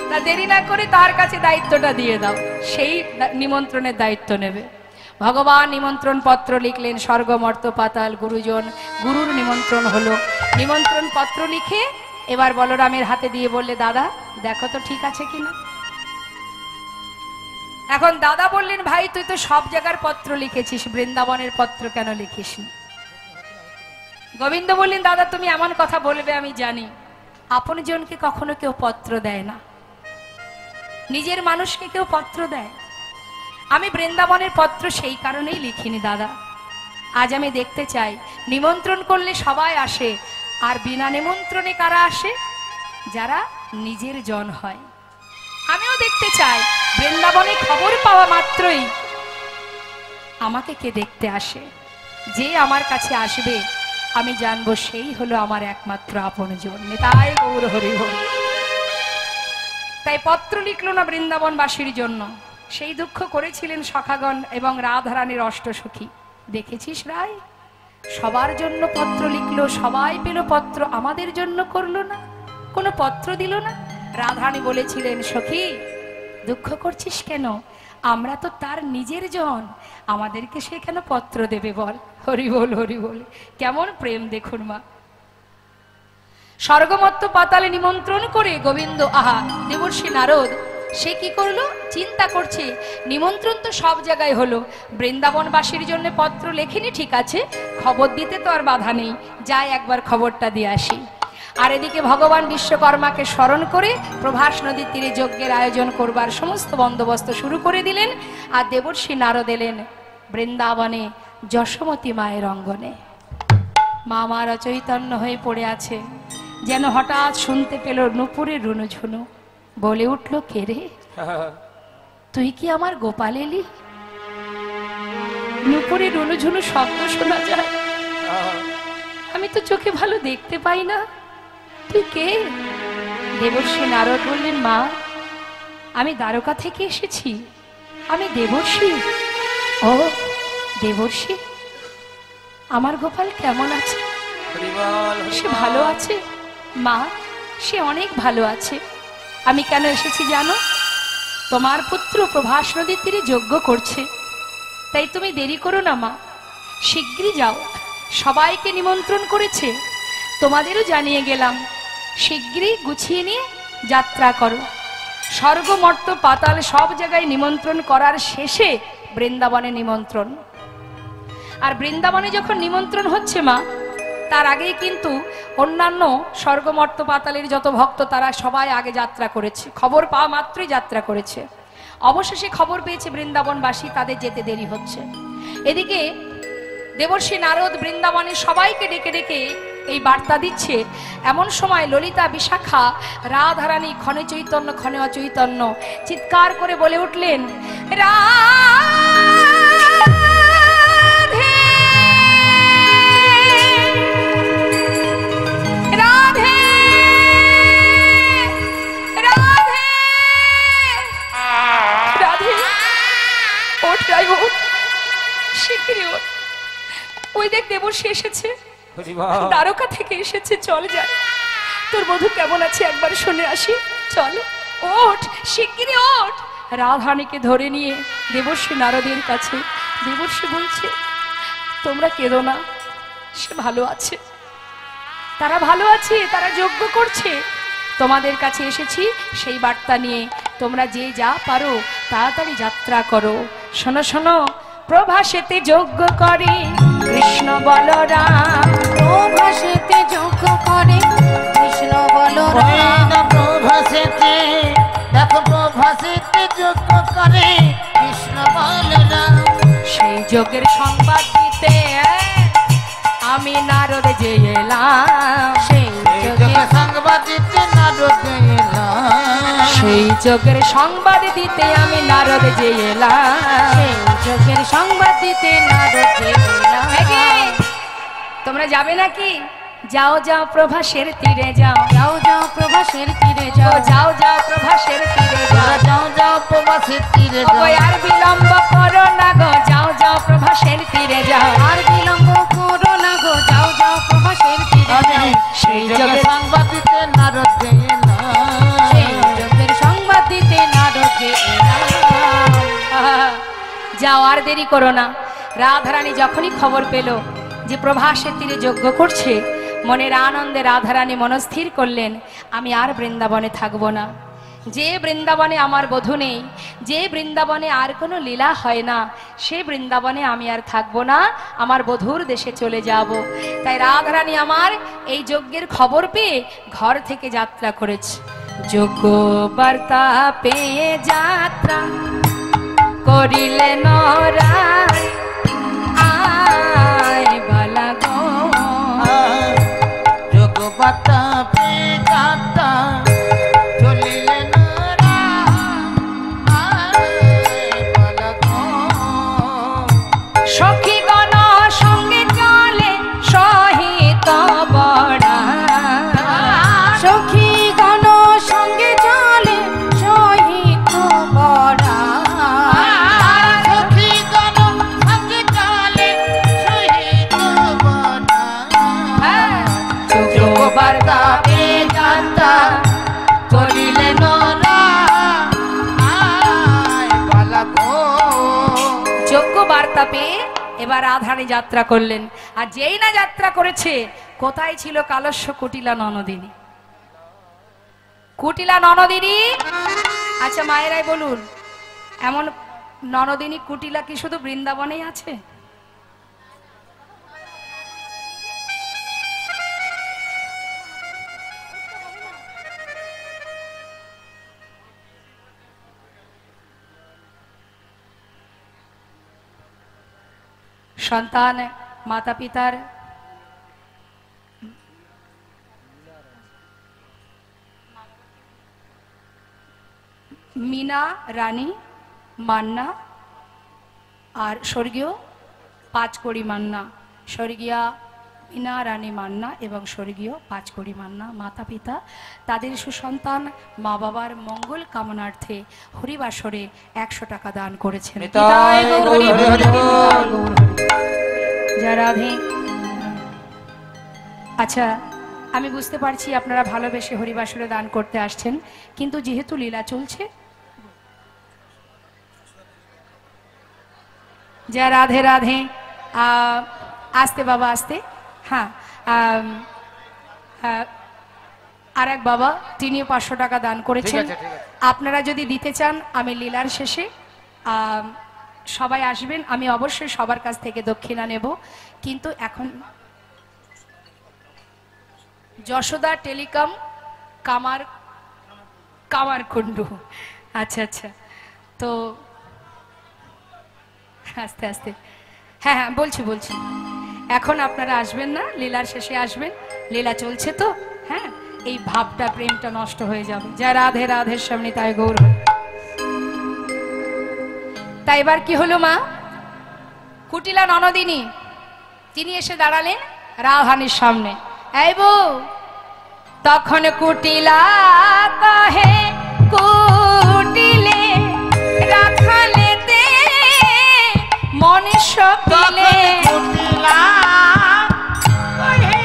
[SPEAKER 1] তা দেরি না করে তার কাছে দায়িত্বটা দিয়ে দাও, সেই নিমন্ত্রণের দায়িত্ব নেবে। ভগবান নিমন্ত্রণ পত্র লিখলেন, স্বর্গমর্ত পাতাল গুরুজন, গুরুর নিমন্ত্রণ হলো। নিমন্ত্রণ পত্র লিখে এবার বলরামের হাতে দিয়ে বললে, দাদা দেখো তো ঠিক আছে কিনা। এখন দাদা বললেন, ভাই তুই তো সব জায়গার পত্র লিখেছিস, বৃন্দাবনের পত্র কেন লিখিসনি? গোবিন্দ বললেন, দাদা তুমি এমন কথা বলবে আমি জানি, আপনজনকে কখনো কেউ পত্র দেয় না, নিজের মানুষকে কেউ পত্র দেয়। আমি বৃন্দাবনের পত্র সেই কারণেই লিখিনি দাদা। আজ আমি দেখতে চাই, নিমন্ত্রণ করলে সবাই আসে, আর বিনা নিমন্ত্রণে কারা আসে? যারা নিজের জন হয়। আমিও দেখতে চাই বৃন্দাবনে খবর পাওয়া মাত্রই আমাকে কে দেখতে আসে। যে আমার কাছে আসবে আমি জানবো সেই হলো আমার একমাত্র আপনজন। তাই গৌর হরি হরি। তাই পত্র লিখলো না বৃন্দাবনবাসীর জন্য, সেই দুঃখ করেছিলেন সখাগণ এবং রাধারানীর অষ্টসখী। দেখেছিস রায়, সবার জন্য পত্র লিখলো, সবাই পেল পত্র, আমাদের জন্য করলো না, কোনো পত্র দিল না। রাধারানী বলেছিলেন, সখী দুঃখ করছিস কেন? আমরা তো তার নিজের জন, আমাদেরকে সে কেন পত্র দেবে বল? হরি বল হরি বল। কেমন প্রেম দেখুন মা। স্বর্গমত্ত পাতালে নিমন্ত্রণ করে গোবিন্দ, আহা দেবর্ষি নারদ সে কি করলো? চিন্তা করছে, নিমন্ত্রণ তো সব জায়গায় হলো, বৃন্দাবনবাসীর জন্য পত্র লেখেনি ঠিক আছে, খবর দিতে তো আর বাধা নেই, যাই একবার খবরটা দিয়ে আসি। আর এদিকে ভগবান বিশ্বকর্মাকে স্মরণ করে প্রভাস নদীর তীরে যজ্ঞের আয়োজন করবার সমস্ত বন্দোবস্ত শুরু করে দিলেন। আর দেবর্ষি নারদ এলেন বৃন্দাবনে যশোমতী মায়ের অঙ্গনে। মা আমার অচৈতন্য হয়ে পড়ে আছে, যেন হঠাৎ শুনতে পেল নূপুরের রুনুঝুনু। বলে উঠল, কে রে, তুই কি আমার গোপাল এলি? নূপুরের রুনুঝুনু শব্দ শোনা যায়, আমি তো চোখে ভালো দেখতে পাই না, তুই কে? দেবর্ষি নারদ বললেন, মা আমি দ্বারকা থেকে এসেছি, আমি দেবর্ষি। ও দেবর্ষি, আমার গোপাল কেমন আছে? সে ভালো আছে মা, সে অনেক ভালো আছে। আমি কেন এসেছি জানো? তোমার পুত্র প্রভাস নদীর তীরে যজ্ঞ করছে, তাই তুমি দেরি করো না মা, শীঘ্রই যাও, সবাইকে নিমন্ত্রণ করেছে, তোমাদেরও জানিয়ে গেলাম, শীঘ্রই গুছিয়ে নিয়ে যাত্রা করো। স্বর্গমর্ত পাতাল সব জায়গায় নিমন্ত্রণ করার শেষে বৃন্দাবনে নিমন্ত্রণ। আর বৃন্দাবনে যখন নিমন্ত্রণ হচ্ছে মা, তার আগেই কিন্তু অন্যান্য স্বর্গমর্ত পাতালের যত ভক্ত তারা সবাই আগে যাত্রা করেছে, খবর পাওয়া মাত্রই যাত্রা করেছে। অবশেষে খবর পেয়েছে বৃন্দাবনবাসী, তাদের যেতে দেরি হচ্ছে। এদিকে দেবর্ষি নারদ বৃন্দাবনে সবাইকে ডেকে ডেকে এই বার্তা দিচ্ছে। এমন সময় ললিতা, বিশাখা, রাধারানী, ক্ষণে চৈতন্য ক্ষণে অচৈতন্য চিৎকার করে বলে উঠলেন, ওই দেখ দেবর্ষি এসেছে, দ্বারকা থেকে এসেছে, চল যাই, তোর বধূ কেমন আছে একবার শুনে আসি, চল ওঠ, শিগগিরই ওঠ। রাধারানীকে ধরে নিয়ে দেবর্ষি নারদের কাছে। দেবর্ষি বলছে, তোমরা কেঁদো না, সে ভালো আছে, তারা ভালো আছে, তারা যজ্ঞ করছে, তোমাদের কাছে এসেছি সেই বার্তা নিয়ে, তোমরা যে যা পারো তাড়াতাড়ি যাত্রা করো। শোনো শোনো, প্রভাসেতে যজ্ঞ করে কৃষ্ণ বলরাম,
[SPEAKER 2] প্রভাসেতে যজ্ঞ করে কৃষ্ণ বলরাম,
[SPEAKER 3] প্রভাসেতে দেখো প্রভাসেতে যজ্ঞ করে কৃষ্ণ বলরাম।
[SPEAKER 1] সেই যজ্ঞের সংবাদ দিতে আমি নারদ যে এলাম,
[SPEAKER 2] সেই যোগে
[SPEAKER 3] সংবাদ দিতে নারদ এলাম,
[SPEAKER 1] সেই যোগের সংবাদ দিতে আমি নারদ যে এলাম।
[SPEAKER 2] সেই যোগের সংবাদ দিতে নারদ যে এলাম।
[SPEAKER 1] একে, তোমরা যাবে নাকি? যাও যাও প্রভাসের তীরে যাও,
[SPEAKER 2] যাও যাও প্রভাসের তীরে
[SPEAKER 1] যাও
[SPEAKER 2] যাও,
[SPEAKER 1] যাও যাও প্রভাসের তীরে যাও।
[SPEAKER 3] যাও যাও প্রবাসের তীরে
[SPEAKER 1] ওগো
[SPEAKER 3] যাও,
[SPEAKER 1] আর বিলম্ব করো না গো, যাও যাও প্রভাসের তীরে যাও।
[SPEAKER 2] আর বিলম্ব করো না গো, যাও যাও প্রভাসের তীরে যাও।
[SPEAKER 1] সেই যোগের
[SPEAKER 3] সংবাদ দিতে নারদ এলাম,
[SPEAKER 2] সেই যোগের সংবাদ দিতে নারদ যে এলাম।
[SPEAKER 1] যাও, আর দেরি করো না। রাধারানী যখনই খবর পেল যে প্রভাসের তীরে যজ্ঞ করছে, মনের আনন্দে রাধারানী মনস্থির করলেন, আমি আর বৃন্দাবনে থাকবো না। যে বৃন্দাবনে আমার বধূ নেই, যে বৃন্দাবনে আর কোনো লীলা হয় না, সে বৃন্দাবনে আমি আর থাকবো না, আমার বধূর দেশে চলে যাব। তাই রাধারানী আমার এই যজ্ঞের খবর পেয়ে ঘর থেকে যাত্রা করেছে। যজ্ঞ বার্তা পেয়ে যাত্রা করিলেন রায়, আয় বালা গো।
[SPEAKER 3] যোগবাতা পেগাতা চলিলেন
[SPEAKER 1] সখীগণ সঙ্গে চলে সহিত বড়া,
[SPEAKER 2] সখীগণ সঙ্গে চলে সহিত বড়া,
[SPEAKER 3] সখীগণ সঙ্গে চলে সহিত বড়া।
[SPEAKER 1] যোগবার্তা পেয়ে যাত্রা করিলেন যোগ্য বার্তা পেয়ে এবার রাধারানী যাত্রা করলেন। আর যেই না যাত্রা করেছে, কোথায় ছিল কালস্য কুটিলা ননদিনী? কুটিলা ননদিনী, আচ্ছা মায়েরাই বলুন, এমন ননদিনী কুটিলা কি শুধু বৃন্দাবনেই আছে? সন্তান মাতা পিতার মিনা রানী মান্না আর স্বর্গীয় পাঁচকড়ি মান্না, স্বর্গীয়া মিনা রানী মান্না এবং স্বর্গীয় পাঁচকড়ি মান্না মাতা পিতা তাদের সুসন্তান মা বাবার মঙ্গল কামনার্থে হরিবাসরে 100 টাকা দান করেছেন।
[SPEAKER 3] নিতাই গৌর হরি হরি বল।
[SPEAKER 1] জয় রাধে। আচ্ছা, আমি বুঝতে পারছি আপনারা ভালোবেসে হরিবাসরে দান করতে আসছেন, কিন্তু যেহেতু লীলা চলছে, জয় রাধে রাধে। আস্তে বাবা আস্তে। হ্যাঁ, আর এক বাবা, তিনিও 500 টাকা দান করেছেন। আপনারা যদি দিতে চান, আমি লীলার শেষে সবাই আসবেন, আমি অবশ্যই সবার কাছ থেকে দক্ষিণা নেব। কিন্তু এখন যশোদা টেলিকম কামারকুণ্ডু। আচ্ছা আচ্ছা, তো আস্তে আস্তে, হ্যাঁ হ্যাঁ বলছি বলছি, এখন আপনারা আসবেন না, লীলার শেষে আসবেন। লীলা চলছে তো, হ্যাঁ, এই ভাবটা প্রেমটা নষ্ট হয়ে যাবে। যা রাধে রাধের সামনে তাই গৌর। তাই এবার কি হলো মা? কুটিলা ননদিনী তিনি এসে দাঁড়ালেন রাধারানীর সামনে। এই বউ, তখন কুটিলা কহে কুটিলে রাখালেতে মনে সকিলে।
[SPEAKER 3] কুটিলা কহে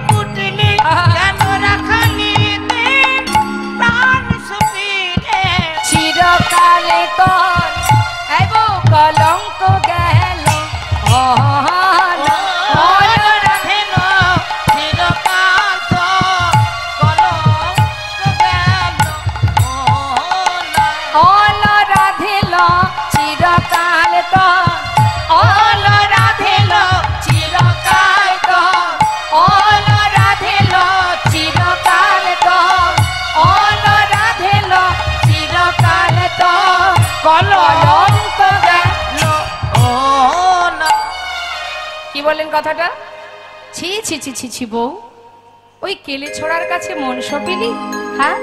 [SPEAKER 3] কুটিলে কেন রাখালিতে প্রাণ সকিলে।
[SPEAKER 1] চিরকালে তোর এই বউ কলঙ্ক গেল কি বললেন কথাটা? ছি ছি ছি ছি ছি বউ, ওই কেলে ছোড়ার কাছে মন সপিলি? হ্যাঁ,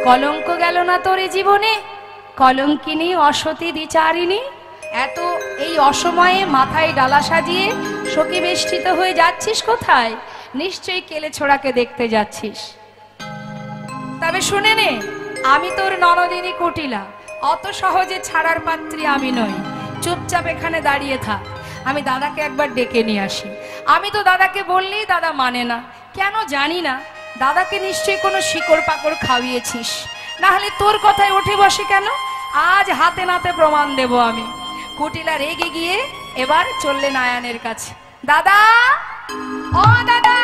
[SPEAKER 1] কলঙ্ক গেল না তোর এ জীবনে? কলঙ্কিনী, অসতী, দ্বিচারিণী, এত এই অসময়ে মাথায় ডালা সাজিয়ে শোকে বেষ্টিত হয়ে যাচ্ছিস কোথায়? নিশ্চয়ই কেলে ছোড়াকে দেখতে যাচ্ছিস। তবে শুনে নে, আমি তোর ননদিনী কুটিলা, অত সহজে ছাড়ার পাত্রী আমি নই। চুপচাপ এখানে দাঁড়িয়ে থাক, আমি দাদাকে একবার ডেকে নিয়ে আসি। আমি তো দাদাকে বললেই দাদা মানে না, কেন জানি না। দাদাকে নিশ্চয়ই কোনো শিকড় পাকড় খাওয়িয়েছিস, না হলে তোর কথায় উঠে বসে কেন? আজ হাতে নাতে প্রমাণ দেব আমি। কুটিলা রেগে গিয়ে এবার চললেন আয়ানের কাছে। দাদা, ও দাদা,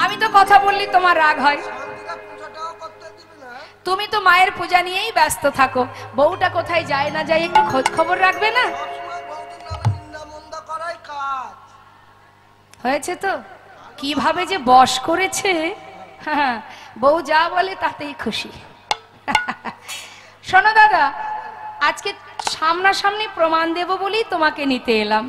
[SPEAKER 1] আমি তো কথা বললি তোমার রাগ হয়। তুমি তো মায়ের পূজা নিয়েই ব্যস্ত থাকো, বউটা কোথায় যায় না যায় একটু খোঁজ খবর রাখবে না? হয়েছে তো, কিভাবে যে বশ করেছে। হ্যাঁ, বউ যা বলে তাতেই খুশি। শোনো দাদা, আজকে সামনাসামনি প্রমাণ দেব বলেই তোমাকে নিতে এলাম।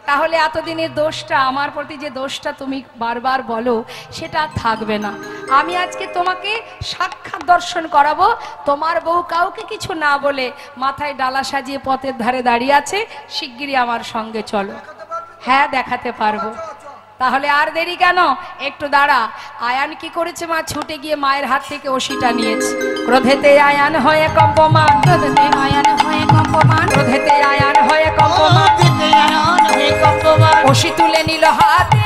[SPEAKER 1] তাহলে এতদিনের দোষটা, আমার প্রতি যে দোষটা তুমি বারবার বলো, সেটা আর থাকবে না। আমি আজকে তোমাকে সাক্ষাৎ দর্শন করাবো। তোমার বউ কাউকে কিছু না বলে মাথায় ডালা সাজিয়ে পথের ধারে দাঁড়িয়ে আছে। শিগগিরই আমার সঙ্গে চলো। হ্যাঁ, দেখাতে পারবো। তাহলে আর দেরি কেন, একটু দাঁড়া। আয়ান কি করেছে মা? ছুটে গিয়ে মায়ের হাত থেকে ওষিটা নিয়েছে। ক্রোধেতে আয়ান হয়ে কম্পমান,
[SPEAKER 2] ক্রোধেতে আয়ান হয়ে কম্পমান,
[SPEAKER 1] ক্রোধেতে আয়ান হয়ে কম্পমান, ওষি তুলে নিল হাতে।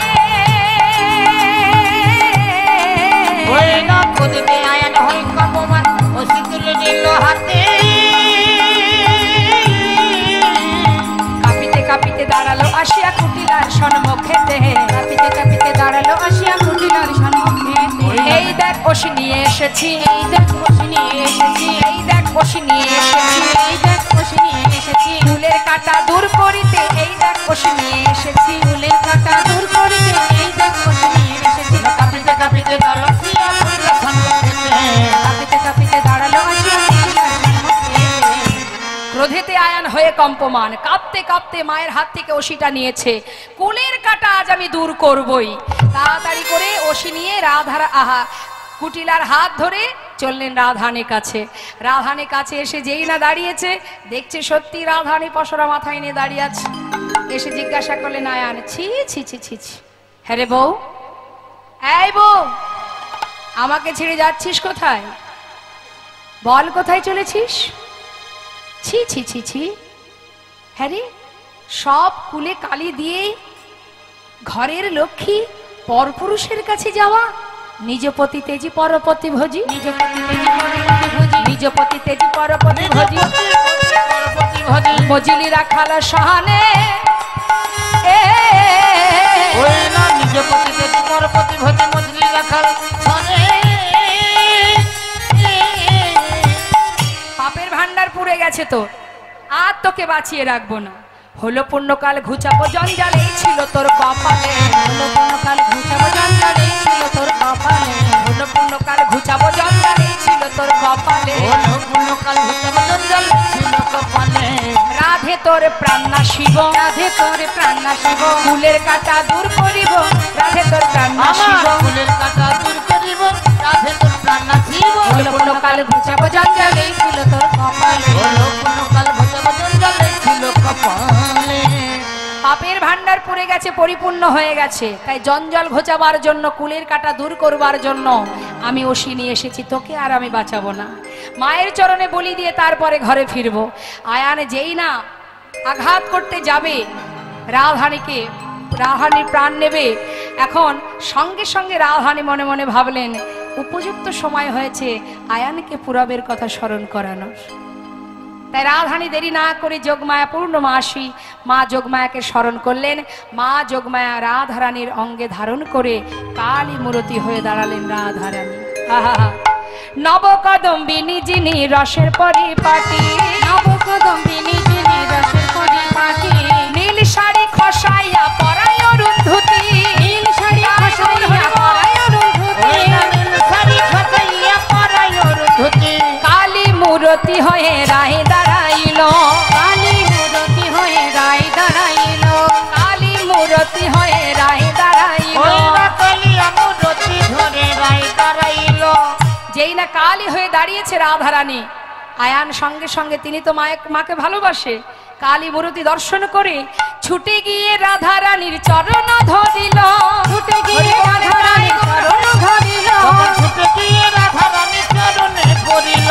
[SPEAKER 3] আয়ান হয়ে কম্পমান, ওষি তুলে নিল হাতে।
[SPEAKER 1] কাঁপিতে কাঁপিতে দাঁড়ালো আসিয়া কুটিলার সম্মুখেতে,
[SPEAKER 2] কাঁপিতে কাঁপিতে দাঁড়ালো আসিয়া কুটিলার সম্মুখে।
[SPEAKER 1] এই দেখ ওষি নিয়ে এসেছি,
[SPEAKER 2] এই দেখ ওষি নিয়ে এসেছি,
[SPEAKER 1] এই দেখ ওষি নিয়ে এসেছি,
[SPEAKER 2] এই দেখ ওষি নিয়ে এসেছি।
[SPEAKER 1] ফুলের কাঁটা দূর করিতে এই দেখ ওষি নিয়ে এসেছি,
[SPEAKER 2] ফুলের কাঁটা দূর করিতে এই দেখ ওষি নিয়ে এসেছি।
[SPEAKER 3] কাঁপিতে কাঁপিতে দাঁড়ালো আসিয়া কুটিলার সম্মুখেতে।
[SPEAKER 2] কাঁপিতে কাঁপিতে দাঁড়ালো আসিয়া কুটিলার সম্মুখে।
[SPEAKER 1] ক্রোধেতে আয়ান হয়ে কম্পমান, কাঁপতে কাঁপতে মায়ের হাত থেকে ওষিটা নিয়েছে। কুলের কাঁটা আজ আমি দূর করবই। তাড়াতাড়ি করে ওষি নিয়ে কুটিলার হাত ধরে চললেন রাধানের কাছে। রাধানের কাছে এসে যেই না দাঁড়িয়েছে, দেখছে সত্যি রাধানী পসরা মাথায় নিয়ে দাঁড়িয়ে আছে। এসে জিজ্ঞাসা করলেন আয়ান, ছি ছি ছি ছি ছি, হ্যাঁ রে বউ, এই বউ, আমাকে ছেড়ে যাচ্ছিস কোথায়? বল, কোথায় চলেছিস? ছি ছি ছি ছি, হ্যাঁ রে, সব কুলে কালি দিয়ে ঘরের লক্ষ্মী পরপুরুষের কাছে যাওয়া। নিজ পতি তেজি পরপতি ভোজি,
[SPEAKER 2] নিজ পতি তেজি পরপতি ভোজি,
[SPEAKER 1] নিজ পতি তেজি পরপতি ভোজি,
[SPEAKER 3] পরপতি ভোজি।
[SPEAKER 1] মজিলি রাখাল সহানে
[SPEAKER 3] ওই না নিজ পতি তেজি পরপতি ভোজি, মজলি রাখাল সনে।
[SPEAKER 1] পাপের ভান্ডার পুড়ে গেছে তোর, আর তোকে বাঁচিয়ে রাখবো না। হলো পুণ্যকাল ঘুচাবো জঞ্জাল, এই ছিল তোর কপালে।
[SPEAKER 2] হলো পুণ্যকাল ঘুচাবো জঞ্জাল, এই ছিল তোর কপালে।
[SPEAKER 1] হলো পুণ্যকাল ঘুচাবো জঞ্জাল, এই ছিল তোর কপালে।
[SPEAKER 3] হলো পুণ্যকাল ঘুচাবো জঞ্জাল, ছিল কপালে।
[SPEAKER 1] রাধে তোর প্রাণ নাশিব,
[SPEAKER 2] রাধে তোর প্রাণ নাশিব,
[SPEAKER 1] ফুলের কাঁটা দূর করিব। রাধে তোর প্রাণ নাশিব,
[SPEAKER 3] আমার ফুলের কাঁটা দূর করিব, রাধে তোর প্রাণ নাশিব।
[SPEAKER 1] হলো পুণ্যকাল ঘুচাবো জঞ্জাল, এই ছিল তোর কপালে।
[SPEAKER 3] হলো পুণ্যকাল ঘুচাবো জঞ্জাল, ছিল কপালে।
[SPEAKER 1] পাপের ভান্ডার পড়ে গেছে, পরিপূর্ণ হয়ে গেছে, তাই জঞ্জাল ঘোচাবার জন্য, কুলের কাঁটা দূর করবার জন্য আমি ওষি নিয়ে এসেছি। তোকে আর আমি বাঁচাবো না। মায়ের চরণে বলি দিয়ে তারপরে ঘরে ফিরবো। আয়ান যেই না আঘাত করতে যাবে রাধানীকে, রাধানীর প্রাণ নেবে, এখন সঙ্গে সঙ্গে রাধানী মনে মনে ভাবলেন উপযুক্ত সময় হয়েছে আয়ানকে পুরবের কথা স্মরণ করানোর। তাই রাধানী দেরি না করে যোগমায়া পূর্ণমাসী মা যোগমায়াকে স্মরণ করলেন। মা যোগমায়া রাধারানীর অঙ্গে ধারণ করে কালী মূর্তি হয়ে দাঁড়ালেন রাধারানী। আহা, নবকদম্বিনী যিনি রসের পরিপাটি,
[SPEAKER 2] নবকদম্বিনী যিনি রসের পরিপাটি,
[SPEAKER 1] নীল শাড়ি খসাইয়া পরায় অরুন্ধতী,
[SPEAKER 2] নীল শাড়ি খসাইয়া পরায় অরুন্ধতী,
[SPEAKER 3] ওই না নীল শাড়ি খসাইয়া পরায় অরুন্ধতী।
[SPEAKER 1] কালী মূর্তি হয়ে রায় দাঁড়াইল,
[SPEAKER 2] কালী মূর্তি হয়ে রায় দাঁড়াইল,
[SPEAKER 1] কালী মূর্তি হয়ে রায় রানী হয়ে দাঁড়িয়েছে রাধারানী। আয়ান সঙ্গে সঙ্গে, তিনি তো মাকে ভালোবাসে, কালী মূর্তি দর্শন করে ছুটে গিয়ে রাধারানীর চরণ ধরিল।
[SPEAKER 2] ছুটে গিয়ে রাধারানীর চরণ ধরিল।
[SPEAKER 3] ছুটে গিয়ে রাধারানীর চরণে পড়িল।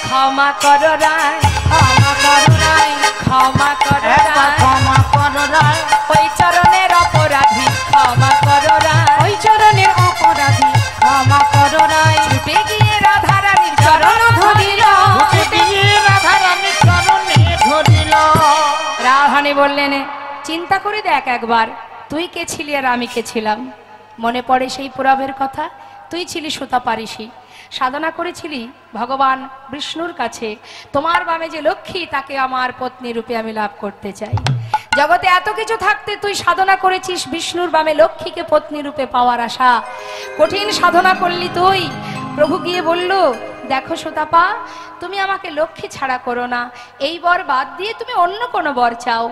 [SPEAKER 1] ক্ষমা কর রায়,
[SPEAKER 2] ক্ষমা করো রায়,
[SPEAKER 1] ক্ষমা কর
[SPEAKER 3] একবার
[SPEAKER 1] রায়,
[SPEAKER 3] ক্ষমা করো রায়।
[SPEAKER 1] ওই চরণের অপরাধী ক্ষমা কর রায়।
[SPEAKER 2] ওই চরণের অপরাধী ক্ষমা করো রায়।
[SPEAKER 1] ছুটে গিয়ে রাধারানীর চরণ ধরিল।
[SPEAKER 3] ছুটে গিয়ে রাধারানীর চরণে ধরিল।
[SPEAKER 1] রাধারানী বললেন, চিন্তা করে দেখ একবার, তুই কে ছিলি আর আমি কে ছিলাম? মনে পড়ে সেই পুরাবের কথা? তুই ছিলি সুতাপারিষি, সাধনা করেছিলি ভগবান বিষ্ণুর কাছে, তোমার বামে যে লক্ষ্মী, তাকে আমার পত্নী রূপে আমি লাভ করতে চাই। জগতে এত কিছু থাকতে তুই সাধনা করেছিস বিষ্ণুর বামে লক্ষ্মীকে পত্নী রূপে পাওয়ার আশা। কঠিন সাধনা করলি তুই। প্রভু গিয়ে বলল, দেখো সুতাপা, তুমি আমাকে লক্ষ্মী ছাড়া করো না, এই বর বাদ দিয়ে তুমি অন্য কোনো বর চাও,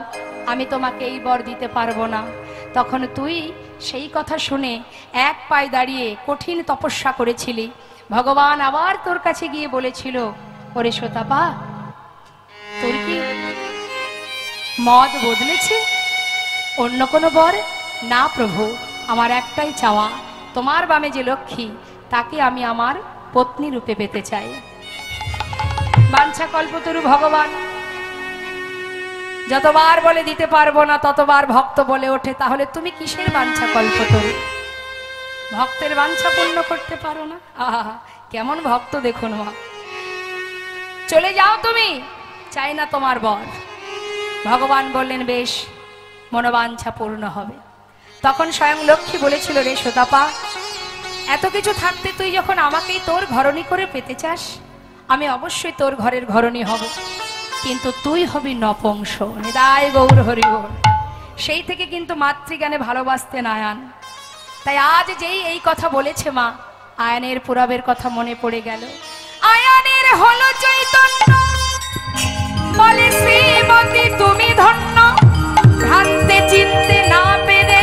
[SPEAKER 1] আমি তোমাকে এই বর দিতে পারবো না। তখন তুই সেই কথা শুনে এক পায়ে দাঁড়িয়ে কঠিন তপস্যা করেছিলি। ভগবান আবার তোর কাছে গিয়ে বলেছিল, ওরে সুতাপা, তোর কি মত বদলেছে? অন্য কোনো বর? না প্রভু, আমার একটাই চাওয়া, তোমার বামে যে লক্ষ্মী, তাকে আমি আমার পত্নী রূপে পেতে চাই। বাঞ্ছা কল্পতরু ভগবান যতবার বলে দিতে পারবো না, ততবার ভক্ত বলে ওঠে, তাহলে তুমি কিসের বাঞ্ছা কল্পতরু? ভক্তের বাঞ্ছা পূর্ণ করতে পারো না? আহা, কেমন ভক্ত দেখুন মা। চলে যাও তুমি, চাই না তোমার বর। ভগবান বললেন, বেশ, মনোবাঞ্ছা পূর্ণ হবে। তখন স্বয়ং লক্ষ্মী বলেছিল, রে সুতাপা, এত কিছু থাকতে তুই যখন আমাকেই তোর ঘরণী করে পেতে চাস, আমি অবশ্যই তোর ঘরের ঘরণী হব, কিন্তু তুই হবি নপুংস। নিতাই গৌর হরি বল। সেই থেকে কিন্তু মাতৃজ্ঞানে ভালোবাসতেন আয়ান। তাই আজ যেই এই কথা বলেছে মা, আয়ানের পুরাবের কথা মনে পড়ে গেল। আয়ানের হলো চৈতন্য, বলে শ্রীমতী তুমি ধন্য, ভ্রান্তে চিনতে না পেরে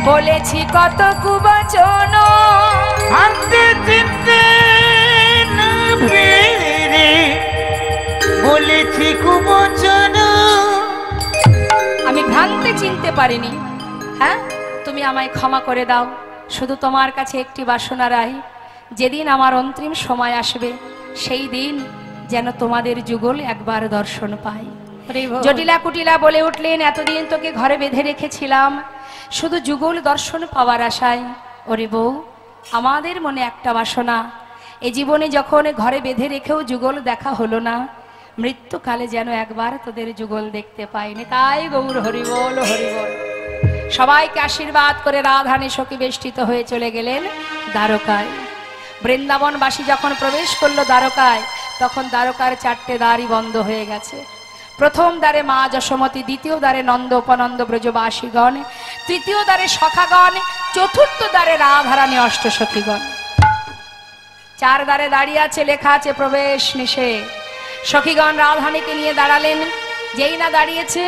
[SPEAKER 1] বলেছি কত কুবচন।
[SPEAKER 3] ভাবতে চিনতে না পেরে বলেছি কুবচন।
[SPEAKER 1] আমি ভ্রান্তে চিনতে পারিনি। হ্যাঁ, তুমি আমায় ক্ষমা করে দাও। শুধু তোমার কাছে একটি বাসনা রাই, যেদিন আমার অন্তিম সময় আসবে, সেই দিন যেন তোমাদের যুগল একবার দর্শন পাই। জটিলা কুটিলা বলে উঠলেন, এতদিন তোকে ঘরে বেঁধে রেখেছিলাম শুধু যুগল দর্শন পাওয়ার আশায়। ওরে বউ, আমাদের মনে একটা বাসনা, এ জীবনে যখন ঘরে বেঁধে রেখেও যুগল দেখা হলো না, মৃত্যুকালে যেন একবার তোদের যুগল দেখতে পাইনি। তাই গৌর হরিবল হরিবল। সবাইকে আশীর্বাদ করে রাধারানী সখী বেষ্টিত হয়ে চলে গেলেন দ্বারকায়। বৃন্দাবনবাসী যখন প্রবেশ করলো দ্বারকায়, তখন দ্বারকার 4টে দ্বারই বন্ধ হয়ে গেছে। প্রথম দ্বারে মা যশোমতী, দ্বিতীয় দ্বারে নন্দ উপনন্দ ব্রজবাসীগণ, তৃতীয় দ্বারে সখাগণ, চতুর্থ দ্বারে রাধারানী অষ্টসখীগণ। 4 দ্বারে দাঁড়িয়ে আছে, লেখা আছে প্রবেশ নিষেধ। সখীগণ রাধারানীকে নিয়ে দাঁড়ালেন। যেই না দাঁড়িয়েছে,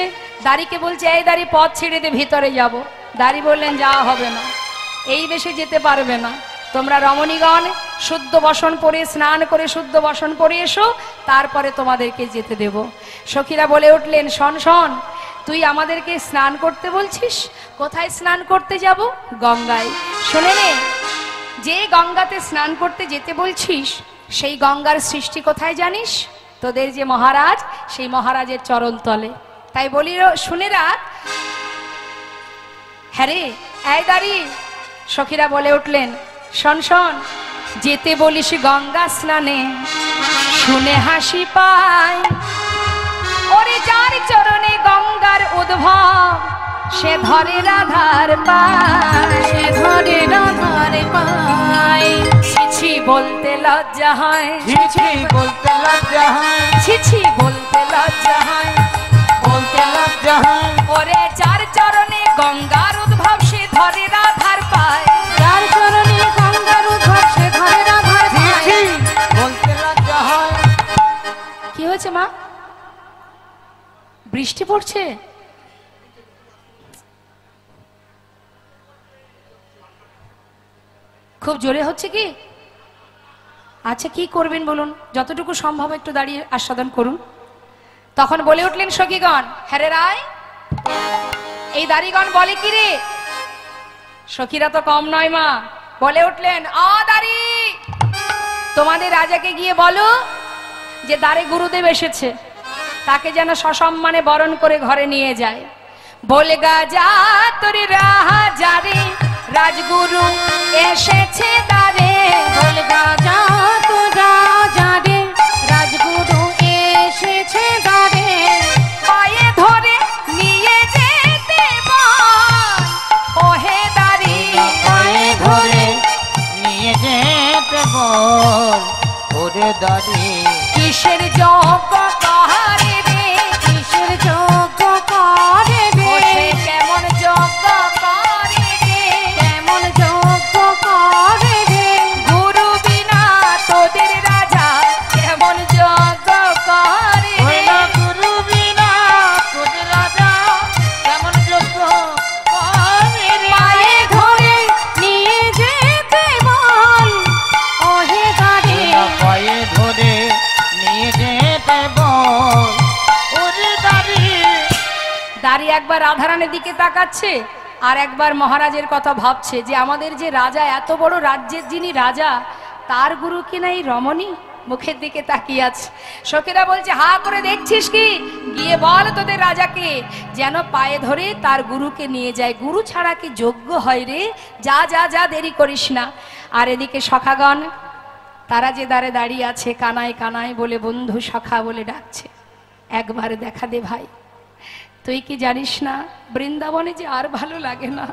[SPEAKER 1] দাঁড়িকে বলছে, এই দাঁড়ি পথ ছেড়ে দিয়ে ভিতরে যাব। দাঁড়ি বললেন, যাওয়া হবে না, এই বেশে যেতে পারবে না। তোমরা রমণীগণ শুদ্ধ বসন পরে, স্নান করে শুদ্ধ বসন পরে এসো, তারপরে তোমাদেরকে যেতে দেব। সখীরা বলে উঠলেন, শোন শোন, তুই আমাদেরকে স্নান করতে বলছিস? কোথায় স্নান করতে যাব? গঙ্গায়। শুনে নে, যে গঙ্গাতে স্নান করতে যেতে বলছিস, সেই গঙ্গার সৃষ্টি কোথায় জানিস? তোদের যে মহারাজ, সেই মহারাজের চরণ তলে। তাই বলি, শুনে রাখ। হ্যাঁ রে, এই দাঁড়ি। সখীরা বলে উঠলেন, শোন শোন, যেতে বলিস গঙ্গা স্নানে, শুনে হাসি পায়। ওরে যার চরণে গঙ্গার উদ্ভব, সে ধরে রাধার পায়,
[SPEAKER 2] সে ধরে রাধার পায়।
[SPEAKER 1] ছিছি বলতে লজ্জা হয়,
[SPEAKER 3] ছিছি বলতে লজ্জা হয়,
[SPEAKER 1] ছিছি বলতে লজ্জা হয়,
[SPEAKER 3] বলতে লজ্জা হয়।
[SPEAKER 1] ওরে যার চরণে গঙ্গার উদ্ভব, সে ধরে রাধার পায়।
[SPEAKER 2] যার চরণে গঙ্গার উদ্ভব, সে ধরে রাধার পায়।
[SPEAKER 3] ছিছি বলতে লজ্জা হয়।
[SPEAKER 1] কি হয়েছে মা? বৃষ্টি পড়ছে? খুব জোরে হচ্ছে কি? আচ্ছা কি করবেন বলুন, যতটুকু সম্ভব একটু দাঁড়িয়ে আস্বাদন করুন। তখন বলে উঠলেন সখীগণ, হ্যাঁ রে রায়, এই দাড়িগণ বলে কি রে? সখীরা তো কম নয় মা, বলে উঠলেন, দাড়ি, তোমাদের রাজাকে গিয়ে বলো যে দ্বারে গুরুদেব এসেছে, তাকে যেন সসম্মানে বরণ করে ঘরে নিয়ে যায়। বলগা যা তোর রাজা রে, রাজগুরু এসেছে দ্বারে।
[SPEAKER 2] বলগা যা তোর রাজা রে, রাজগুরু এসেছে দ্বারে।
[SPEAKER 1] পায়ে ধরে নিয়ে যেতে বল, ওহে দাড়ি,
[SPEAKER 3] পায়ে ধরে নিয়ে যেতে বল, ওরে দাড়ি।
[SPEAKER 1] কিসের যোগ্য কাহারে রে,
[SPEAKER 2] কিসের যোগ্য করে রে,
[SPEAKER 1] ওসে কেমন যোগ্য করে রে,
[SPEAKER 2] কেমন যোগ্য করে রে।
[SPEAKER 1] গুরু বিনা তোদের রাজা কেমন যোগ্য করে রে।
[SPEAKER 3] হইল গুরু বিনা তোদের রাজা কেমন যোগ্য করে রে।
[SPEAKER 2] পায়ে ধরে নিয়ে যেতে বল, ওহে দাড়ি।
[SPEAKER 3] পায়ে ধরে নিয়ে যেতে বল, ওরে দাড়ি।
[SPEAKER 1] দাড়ি একবার রাধারানীর দিকে তাকাচ্ছে, আর একবার মহারাজের কথা ভাবছে যে আমাদের যে রাজা, এত বড় রাজ্যের যিনি রাজা, তার গুরু কিনা এই রমণী, মুখের দিকে তাকিয়ে আছে। সখীরা বলছে, হা করে দেখছিস কি? গিয়ে বল তোদের রাজাকে যেন পায়ে ধরে তার গুরুকে নিয়ে যায়। গুরু ছাড়া কি যোগ্য হয় রে? যা যা যা, দেরি করিস না। আর এদিকে সখাগণ, তারা যে দ্বারে দাঁড়িয়ে আছে, কানায় কানায় বলে বন্ধু সখা বলে ডাকছে, একবার দেখা দে ভাই। তুই কি জানিস না বৃন্দাবনে যে আর ভালো লাগে না,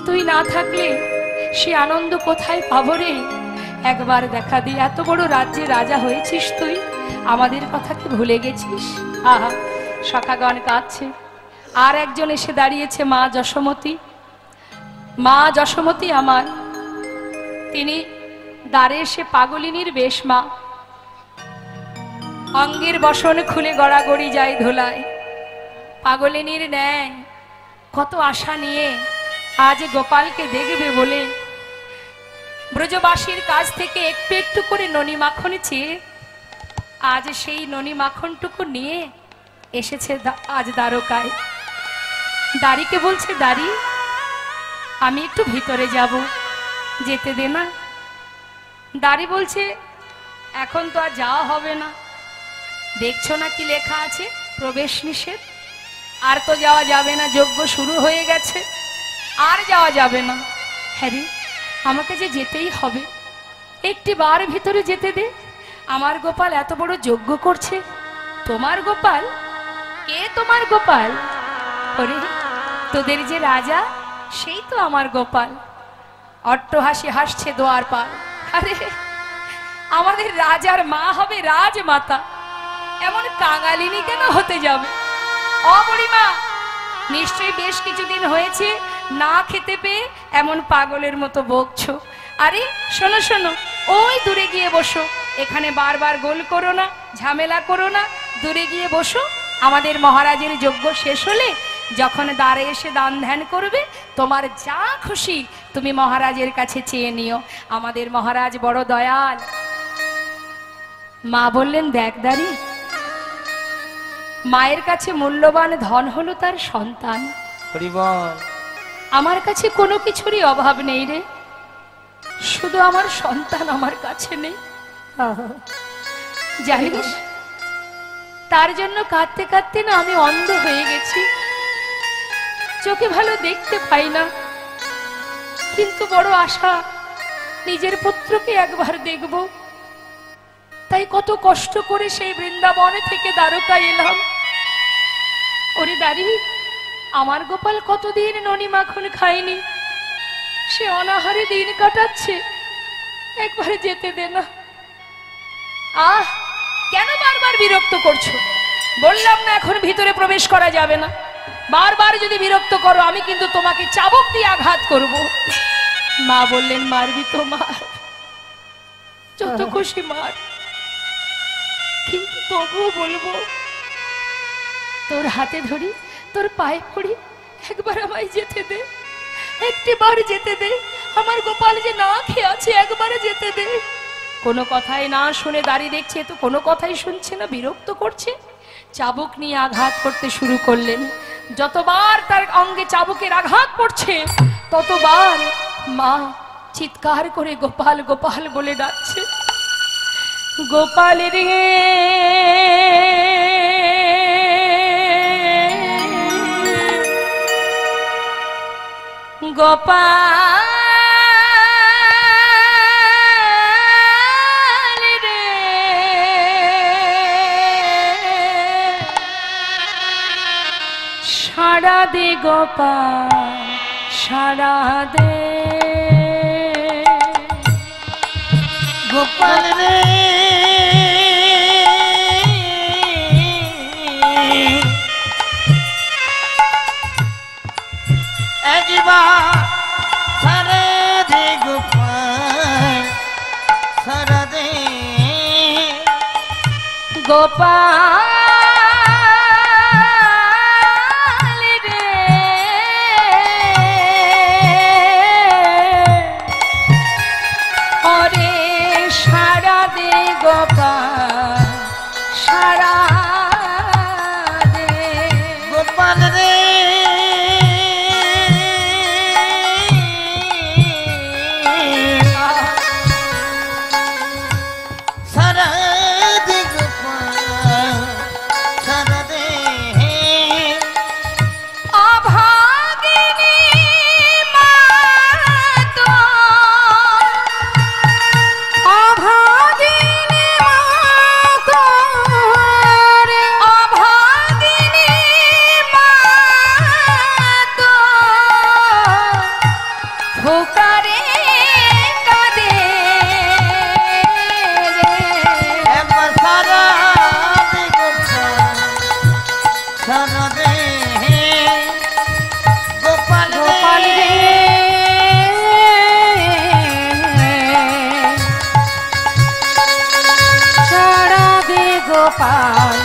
[SPEAKER 1] তুই না থাকলে সে আনন্দ কোথায় পাবো রে? একবার দেখা দি, এত বড় রাজ্যে রাজা হয়েছিস তুই, আমাদের কথা কি ভুলে গেছিস? আহা, সখাগণ কাঁদছে। আর একজন এসে দাঁড়িয়েছে, মা যশোমতী। মা যশোমতী আমার, তিনি দ্বারে এসে পাগলিনীর বেশ মা, অঙ্গের বসন খুলে গড়াগড়ি যায় ধোলায়। পাগলিনীর ন্যায় কত আশা নিয়ে আজ গোপালকে দেখবে বলে ব্রজবাসীর কাছ থেকে একটু একটু করে ননি মাখন চেয়ে আজ সেই ননি মাখনটুকু নিয়ে এসেছে আজ দ্বারকায়। দাড়িকে বলছে, দাড়ি আমি একটু ভিতরে যাব, যেতে দে না। দাড়ি বলছে, এখন তো আর যাওয়া হবে না, দেখছো না কি লেখা আছে, প্রবেশ নিষেধ, আর তো যাওয়া যাবে না, যজ্ঞ শুরু হয়ে গেছে, আর যাওয়া যাবে না। হ্যাঁ রে, আমাকে যে যেতেই হবে, একটি বার ভিতরে যেতে দে। আমার গোপাল এত বড় যজ্ঞ করছে। তোমার গোপাল? কে তোমার গোপাল? ওরে, তোদের যে রাজা, সেই তো আমার গোপাল। অট্টহাসি হাসছে দোয়ার পাল। আরে, আমাদের রাজার মা হবে রাজমাতা, এমন কাঙালিনী কেন হতে যাবে? অবড়িমা, নিশ্চয়ই বেশ কিছুদিন হয়েছে না খেতে পেয়ে এমন পাগলের মতো বকছো। আরে শোনো শোনো, ওই দূরে গিয়ে বসো, এখানে বারবার গোল করো না, ঝামেলা করো না, দূরে গিয়ে বসো। আমাদের মহারাজের যজ্ঞ শেষ হলে যখন দ্বারে এসে দান ধ্যান করবে, তোমার যা খুশি তুমি মহারাজের কাছে চেয়ে নিও। আমাদের মহারাজ বড় দয়াল। মা বললেন, দেখ দাঁড়ি, মায়ের কাছে মূল্যবান ধন হলো তার সন্তান। আমার কাছে কোনো কিছুরই অভাব নেই রে, শুধু আমার সন্তান আমার কাছে নেই। জানিস, তার জন্য কাঁদতে কাঁদতে না আমি অন্ধ হয়ে গেছি, চোখে ভালো দেখতে পাই না, কিন্তু বড় আশা নিজের পুত্রকে একবার দেখব। তাই কত কষ্ট করে সেই বৃন্দাবনে থেকে দ্বারকা এলাম। ওরে দাঁড়ি, আমার গোপাল কতদিন ননি মাখন খায়নি, সে অনাহারে দিন কাটাচ্ছে, একবার যেতে দে না। আহ, কেন বারবার বিরক্ত করছো? বললাম না এখন ভিতরে প্রবেশ করা যাবে না। বারবার যদি বিরক্ত করো, আমি কিন্তু তোমাকে চাবুক দিয়ে আঘাত করব। মা বললেন, মারবি তো মার, যত খুশি মার, কিন্তু তবুও বলবো, তোর হাতে ধরি, তোর পায়ে পড়ি, একবার আমায় যেতে দে, একটি বার যেতে দে। আমার গোপাল যে না খেয়ে আছে, একবারে যেতে দে। কোনো কথাই না শুনে দাঁড়িয়ে দেখছে, তো কোনো কথাই শুনছে না, বিরক্ত করছে। চাবুক নিয়ে আঘাত করতে শুরু করলেন। যতবার তার অঙ্গে চাবুকের আঘাত পড়ছে ততবার মা চিৎকার করে গোপাল গোপাল বলে ডাকছে, গোপাল রে গোপাল রে, সাড়া দে গোপাল সাড়া দে,
[SPEAKER 3] গোপাল রে একবার সারা দে গোপাল সারা দে,
[SPEAKER 1] গোপাল রে ওরে সাড়া দে গোপাল সাড়া দে,
[SPEAKER 3] গোপাল রে সারা দে গোপাল সারা দে,
[SPEAKER 1] অভাগিনী মা তো
[SPEAKER 2] অভাগিনী মা তোর,
[SPEAKER 1] অভাগিনী মা তো ফুকারে কাঁদে রে,
[SPEAKER 3] একবার সারা দে গোপাল সারা দে, গোপাল
[SPEAKER 2] গোপাল
[SPEAKER 3] রে
[SPEAKER 2] রে সাড়া দে গোপাল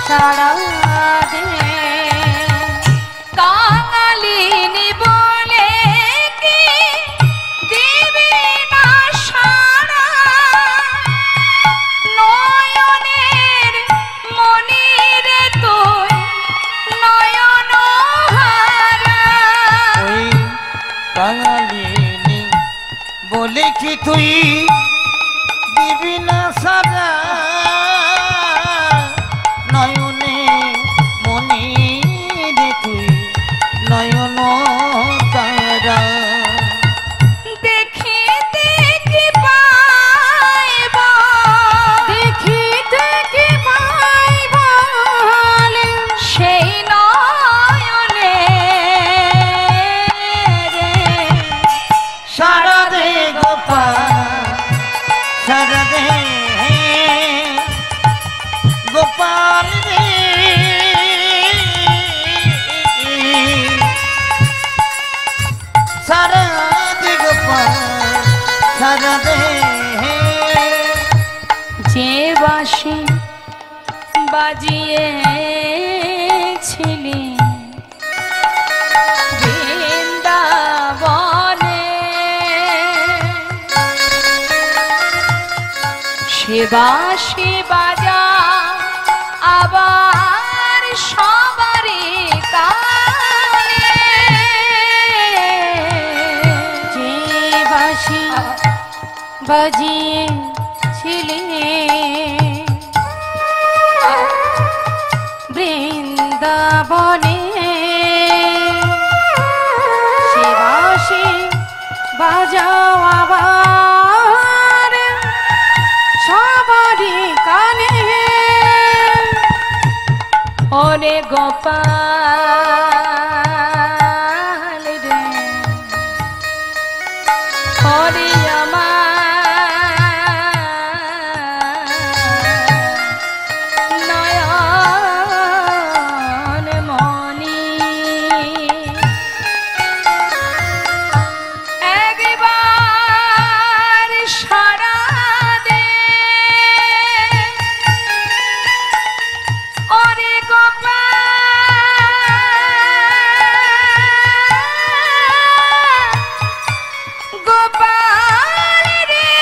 [SPEAKER 2] সাড়া দে,
[SPEAKER 1] কাঙালিনী বলে কি দিবি না সাড়া, নয়নের মনিরে তুই নয়ন হারা,
[SPEAKER 3] ওই কাঙালিনী বলে কি তুই দিবি না সারা, নয়নে মনি রে তুই নয়ন তারা,
[SPEAKER 1] দেখিতে কি পাইব
[SPEAKER 2] দেখিতে কি পাইব
[SPEAKER 1] সেই নয়নে রে,
[SPEAKER 3] সারা দে গোপাল সারা দে, গোপাল রে সারা দে গোপাল সারা দে,
[SPEAKER 1] যে বাঁশি বাজিয়েছিলি বৃন্দাবনে, সে বাঁশি বাজা আবার সবারই কানে,
[SPEAKER 2] যে বাঁশি বাজিয়েছিলি বৃন্দাবনে, সে বাঁশি বাজাও আবার সবারই কানে,
[SPEAKER 1] ওরে গোপাল রে ওরে আমার নয়ন মনি, একবার সাড়া দে ওরে গোপাল, গোপাল রে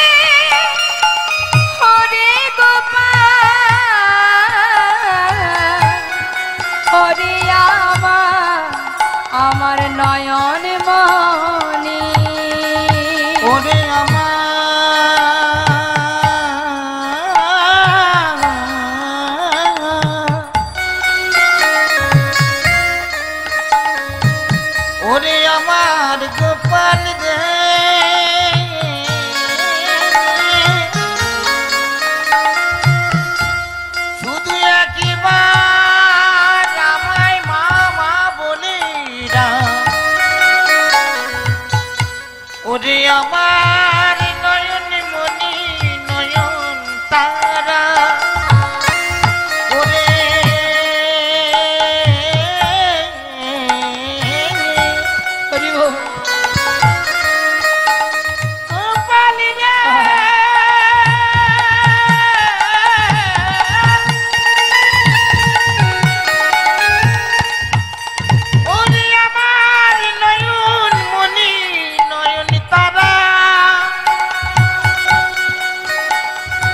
[SPEAKER 3] আমার নয়ন মনি নয়ন তারা ওরে
[SPEAKER 1] হরি বল।
[SPEAKER 3] গোপালিয়া ওরে আমার নয়ন মনি নয়ন তারা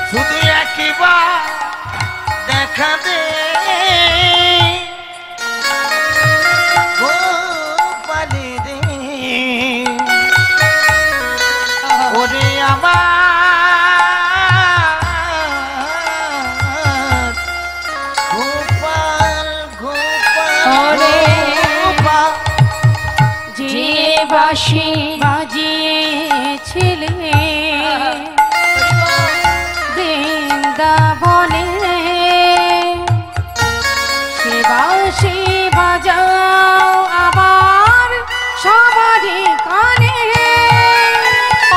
[SPEAKER 3] শুধু একবার দেখা দে গোপালি রে ওরে আমার গোপাল গোপাল
[SPEAKER 2] ওরে
[SPEAKER 3] গোপাল
[SPEAKER 2] যে বাঁশি বাজিয়েছিলে বৃন্দাবনে সে বাঁশি বাজাও আবার সবারই কানে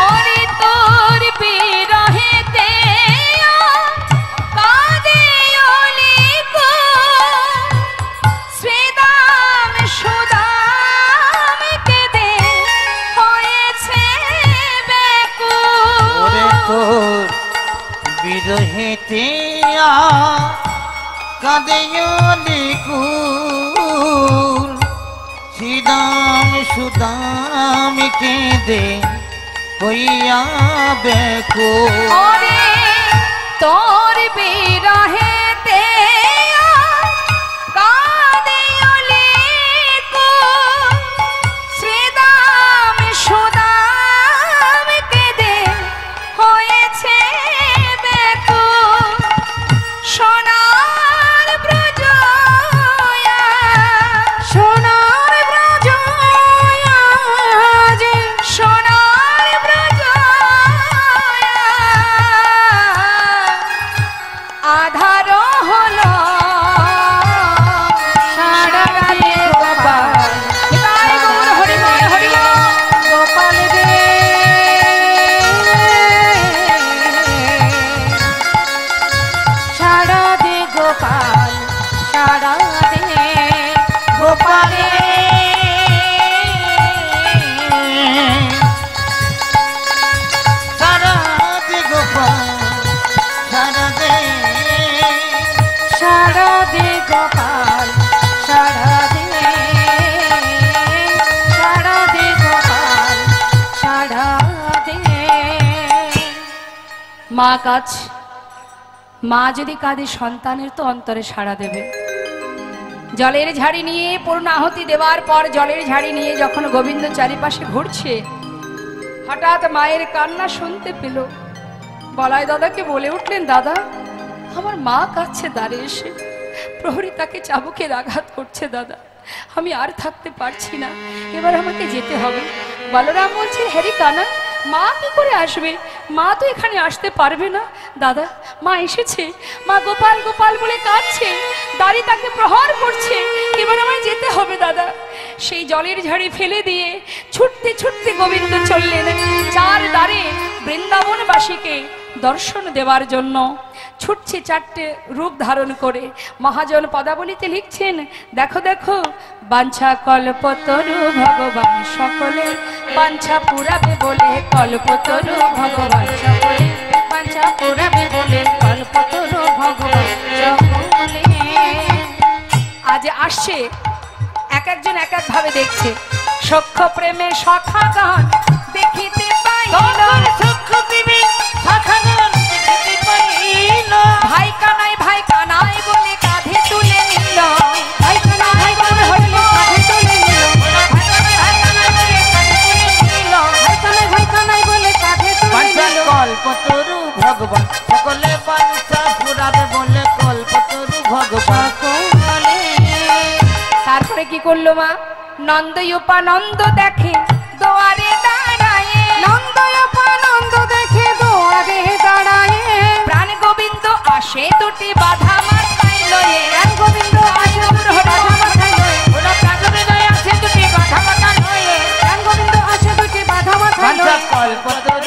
[SPEAKER 1] ওরে তোর বিরহেতে কাঁদে অলিকো শ্রীদাম সুদাম কেঁদে হয়েছে ব্যাকুল।
[SPEAKER 3] ওরে তোর বিরহেতে কাঁদে কুল শ্রীদাম সুদাম কেঁদে হইয়া বেকুল
[SPEAKER 1] ওরে তোর বিরহেতে কাঁদে অলিকো শ্রীদাম সুদাম কেঁদে হয়েছে ব্যাকুল। সোনার ব্রজয়া
[SPEAKER 2] সোনার ব্রজ আজ
[SPEAKER 1] সোনার ব্রজয়া আধার হলো
[SPEAKER 2] সারা রাতে গোপাল
[SPEAKER 1] নিতাই গৌর হরি বল হরি বল।
[SPEAKER 2] গোপাল রে সারা দে গোপাল সারা দে গোপালে
[SPEAKER 3] সারা দে গোপাল সারা দে
[SPEAKER 2] সারা দে গোপাল সারা দে সারা দে গোপাল সারা দে
[SPEAKER 1] মা কাজ মা যদি কাঁদে সন্তানের তো অন্তরে সাড়া দেবে। জলের ঝাড়ি নিয়ে পূর্ণাহুতি দেওয়ার পর জলের ঝাড়ি নিয়ে যখন গোবিন্দ চারিপাশে ঘুরছে হঠাৎ মায়ের কান্না শুনতে পেল। বলাই দাদাকে বলে উঠলেন, দাদা আমার মা কাঁদছে দ্বারে এসে, প্রহরী তাকে চাবুকের আঘাত করছে দাদা, আমি আর থাকতে পারছি না, এবার আমাকে যেতে হবে। বলরাম বলছে, হ্যারি কানা মা কি করে আসবে, মা তো এখানে আসতে পারবে না। দাদা মা এসেছে, মা গোপাল গোপাল বলে কাঁদছে, দাঁড়ি তাকে প্রহার করছে, এবার আমায় যেতে হবে দাদা। সেই জলের ঝাড়ি ফেলে দিয়ে ছুটতে ছুটতে গোবিন্দ চললেন চার দ্বারে বৃন্দাবনবাসীকে দর্শন দেওয়ার জন্য। ছুটছে চারটে রূপ ধারণ করে। মহাজন পদাবলীতে লিখছেন, দেখো দেখো বাঞ্ছা কল্পতরু ভগবান সকলে বাঞ্ছা পুরাবে বলে কল্পতরু ভগবান সকলে
[SPEAKER 2] বাঞ্ছা পুরাবে বলে কল্পতরু ভগবান সকলে।
[SPEAKER 1] আজ আসছে এক একজন এক এক ভাবে দেখছে। সখ্য প্রেমে সখা গান দেখিতে পাইল, ভাই কানাই বলে কাঁধে তুলে নিল,
[SPEAKER 2] ভাই কানাই বলে কাঁধে তুলে নিল, ভাই কানাই বলে কাঁধে তুলে নিল।
[SPEAKER 3] কল্পতরু ভগবান সকলে বাঞ্ছা পুরাবে বলে কল্পতরু ভগবান
[SPEAKER 2] সকলে।
[SPEAKER 1] তারপরে কি করলো মা, নন্দ উপানন্দ দেখে দোয়ারে দাঁড়ায়,
[SPEAKER 2] নন্দ দেখে দোয়ারে দাঁড়ায়,
[SPEAKER 1] প্রাণ গোবিন্দ আসে দুটি বাধা মাথায় লয়ে,
[SPEAKER 2] প্রাণ গোবিন্দ আসে দুটি বাধা মাথায় লয়ে,
[SPEAKER 3] ওরা প্রাণহৃদয়ে আছে দুটি বাধা মাথা নয়ে
[SPEAKER 2] প্রাণ গোবিন্দ আসে দুটি বাধা মাথায়
[SPEAKER 3] বাঞ্ছা
[SPEAKER 2] লয়ে।
[SPEAKER 3] কল্পতরু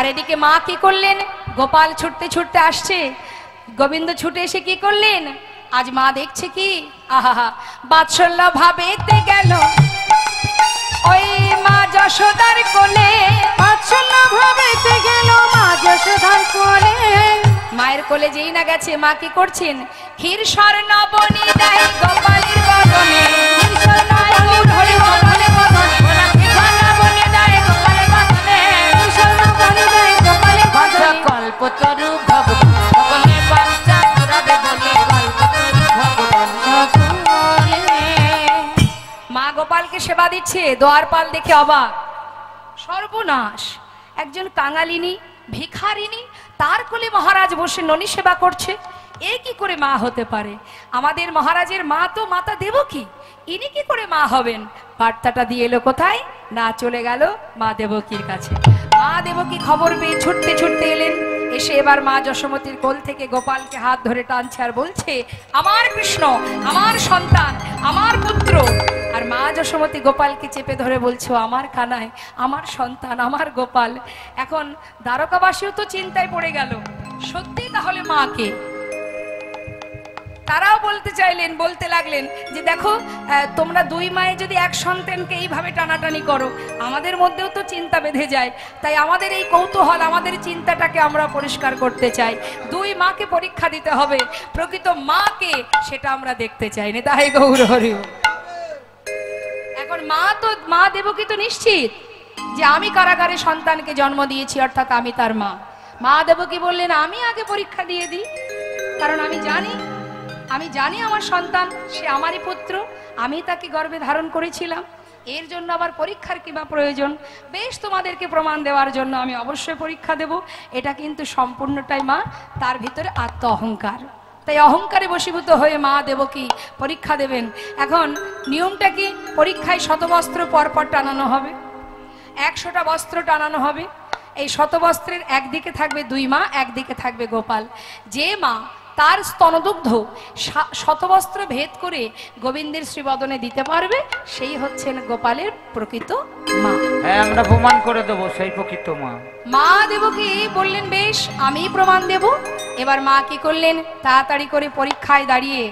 [SPEAKER 1] এদিকে মা কি করলেন, গোপাল ছুটতে ছুটতে আসছে, গোবিন্দ ছুটে এসে কি করলেন, আজ মা দেখছে কি, আহা বাৎসল্য ভাবেতে গেল ওই মা যশোদার কোলে,
[SPEAKER 2] বাৎসল্য ভাবেতে গেল মা যশোদার কোলে।
[SPEAKER 1] মায়ের কোলে যেই না গেছে, মা কি করছেন, ক্ষীর স্বর্ণ বনি দেয় গোপালের বদনে, ক্ষীর স্বর্ণ বনি বদনে বদনে, ক্ষীর স্বর্ণ বনি দেয় গোপালের বদনে,
[SPEAKER 2] ক্ষীর স্বর্ণ বনি দেয় গোপালের বদনে।
[SPEAKER 3] কল্পতরু ভগবান সকলে বাঞ্ছা পুরাবে বলে, কল্পতরু ভগবান সকলে।
[SPEAKER 1] মা গোপালকে সেবা দিচ্ছে, দ্বারপাল দেখে অবাক, সর্বনাশ, একজন কাঙালিনী ভিখারিনী তার কোলে মহারাজ বসে ননি সেবা করছে, এ কি করে মা হতে পারে, আমাদের মহারাজের মা তো মাতা দেবকী, ইনি কি করে মা হবেন। বার্তাটা দিয়ে এলো কোথায় না, চলে গেল মা দেবকীর কাছে। মা দেবকী খবর পেয়ে ছুটতে ছুটতে এলেন, এসে এবার মা যশোমতীর কোল থেকে গোপালকে হাত ধরে টানছে আর বলছে, আমার কৃষ্ণ, আমার সন্তান, আমার পুত্র। আর মা যশোমতী গোপালকে চেপে ধরে বলছো, আমার কানায়, আমার সন্তান, আমার গোপাল। এখন দ্বারকাবাসীও তো চিন্তায় পড়ে গেল, সত্যি তাহলে মাকে। তারাও বলতে চাইলেন, বলতে লাগলেন যে দেখো, তোমরা দুই মায়ে যদি এক সন্তানকে এইভাবে টানাটানি করো, আমাদের মধ্যেও তো চিন্তা বেঁধে যায়, তাই আমাদের এই কৌতূহল, আমাদের চিন্তাটাকে আমরা পরিষ্কার করতে চাই, দুই মাকে পরীক্ষা দিতে হবে, প্রকৃত মাকে সেটা আমরা দেখতে চাই না, তাই গৌর হরি। এখন মা দেবকী তো নিশ্চিত যে আমি কারাগারে সন্তানকে জন্ম দিয়েছি, অর্থাৎ আমি তার মা। মা দেবকী বললেন, আমি আগে পরীক্ষা দিয়ে দিই, কারণ আমি জানি আমার সন্তান, সে আমারই পুত্র, আমি তাকে গর্ভে ধারণ করেছিলাম, এর জন্য আবার পরীক্ষার কি বা প্রয়োজন। বেশ, তোমাদেরকে প্রমাণ দেওয়ার জন্য আমি অবশ্যই পরীক্ষা দেব। এটা কিন্তু সম্পূর্ণটাই মা, তার ভিতরে আত্ম অহংকার, তাই অহংকারে বশীভূত হয়ে মা দেবকী পরীক্ষা দেবেন। এখন নিয়মটা কি, পরীক্ষায় শতবস্ত্র পরপর টানানো হবে, 100টা বস্ত্র টানানো হবে। এই শতবস্ত্রের একদিকে থাকবে দুই মা, একদিকে থাকবে গোপাল। যে মা তার স্তনদুগ্ধ শতবস্ত্র ভেদ করে গোবিন্দের শ্রীবদনে দিতে পারবে, সেই হচ্ছেন গোপালের প্রকৃত মা।
[SPEAKER 3] হ্যাঁ, আমরা প্রমাণ করে দেবো সেই প্রকৃত মা।
[SPEAKER 1] মা দেবকী বললেন, বেশ, আমি প্রমাণ দেব। এবার মা কি করলেন, তাড়াতাড়ি করে পরীক্ষায় দাঁড়িয়ে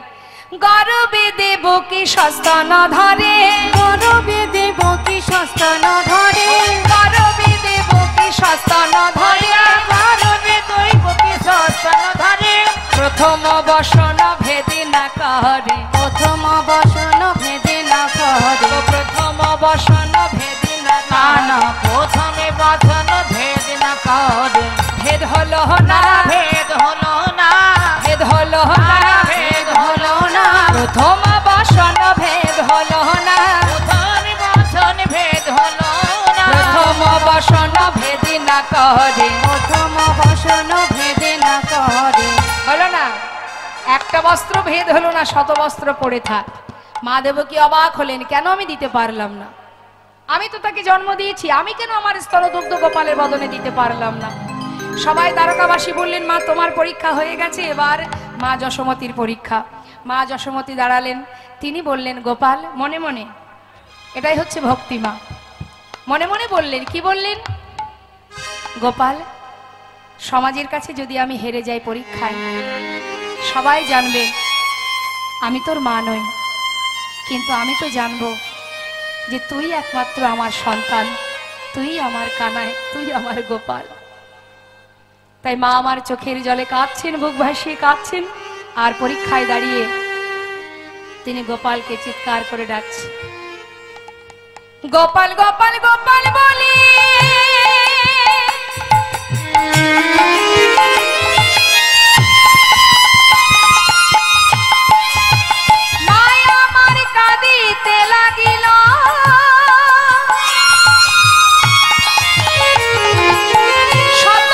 [SPEAKER 1] গর্বে দেবকী সস্তন ধরে,
[SPEAKER 2] গর্বে দেবকী সস্তন ধরে,
[SPEAKER 1] গর্বে দেবকী সস্তন ধরে,
[SPEAKER 3] গর্বে দেবকী সস্তন ধরে,
[SPEAKER 1] প্রথম বসন ভেদে না করে,
[SPEAKER 2] প্রথম বসন ভেদে না করে,
[SPEAKER 1] প্রথম বসন ভেদে না
[SPEAKER 3] না প্রথমে বচন ভেদ না করে,
[SPEAKER 1] ভেদ হলো না,
[SPEAKER 3] ভেদ হলো না,
[SPEAKER 1] ভেদ হলো না,
[SPEAKER 3] ভেদ হলো না,
[SPEAKER 1] প্রথম বসন ভেদ হলো না,
[SPEAKER 3] প্রথম বচন ভেদ হলো না,
[SPEAKER 1] প্রথম বসন ভেদে না করে,
[SPEAKER 2] প্রথম বসন ভেদে না করে।
[SPEAKER 1] হলো না, একটা বস্ত্র ভেদ হলো না, শত বস্ত্র পড়ে থাক। মা দেবকী অবাক হলেন, কেন আমি দিতে পারলাম না, আমি তো তাকে জন্ম দিয়েছি, আমি কেন আমার স্তনদুগ্ধ গোপালের বদনে দিতে পারলাম না। সবাই দ্বারকাবাসী বললেন, মা তোমার পরীক্ষা হয়ে গেছে, এবার মা যশোমতীর পরীক্ষা। মা যশোমতী দাঁড়ালেন, তিনি বললেন, গোপাল, মনে মনে, এটাই হচ্ছে ভক্তি। মা মনে মনে বললেন, কি বললেন, গোপাল, সমাজের কাছে যদি আমি হেরে যাই পরীক্ষায়, সবাই জানবে আমি তোর মা নই, কিন্তু আমি তো জানবো যে তুই একমাত্র আমার সন্তান, তুই আমার কানাই, তুই আমার গোপাল। তাই মা আমার চোখের জলে কাঁদছেন, বুক ভাসিয়ে কাঁদছেন, আর পরীক্ষায় দাঁড়িয়ে তিনি গোপালকে চিৎকার করে ডাকছেন, গোপাল গোপাল গোপাল বলি মায়া আমার কাঁদিতে লাগিল, শত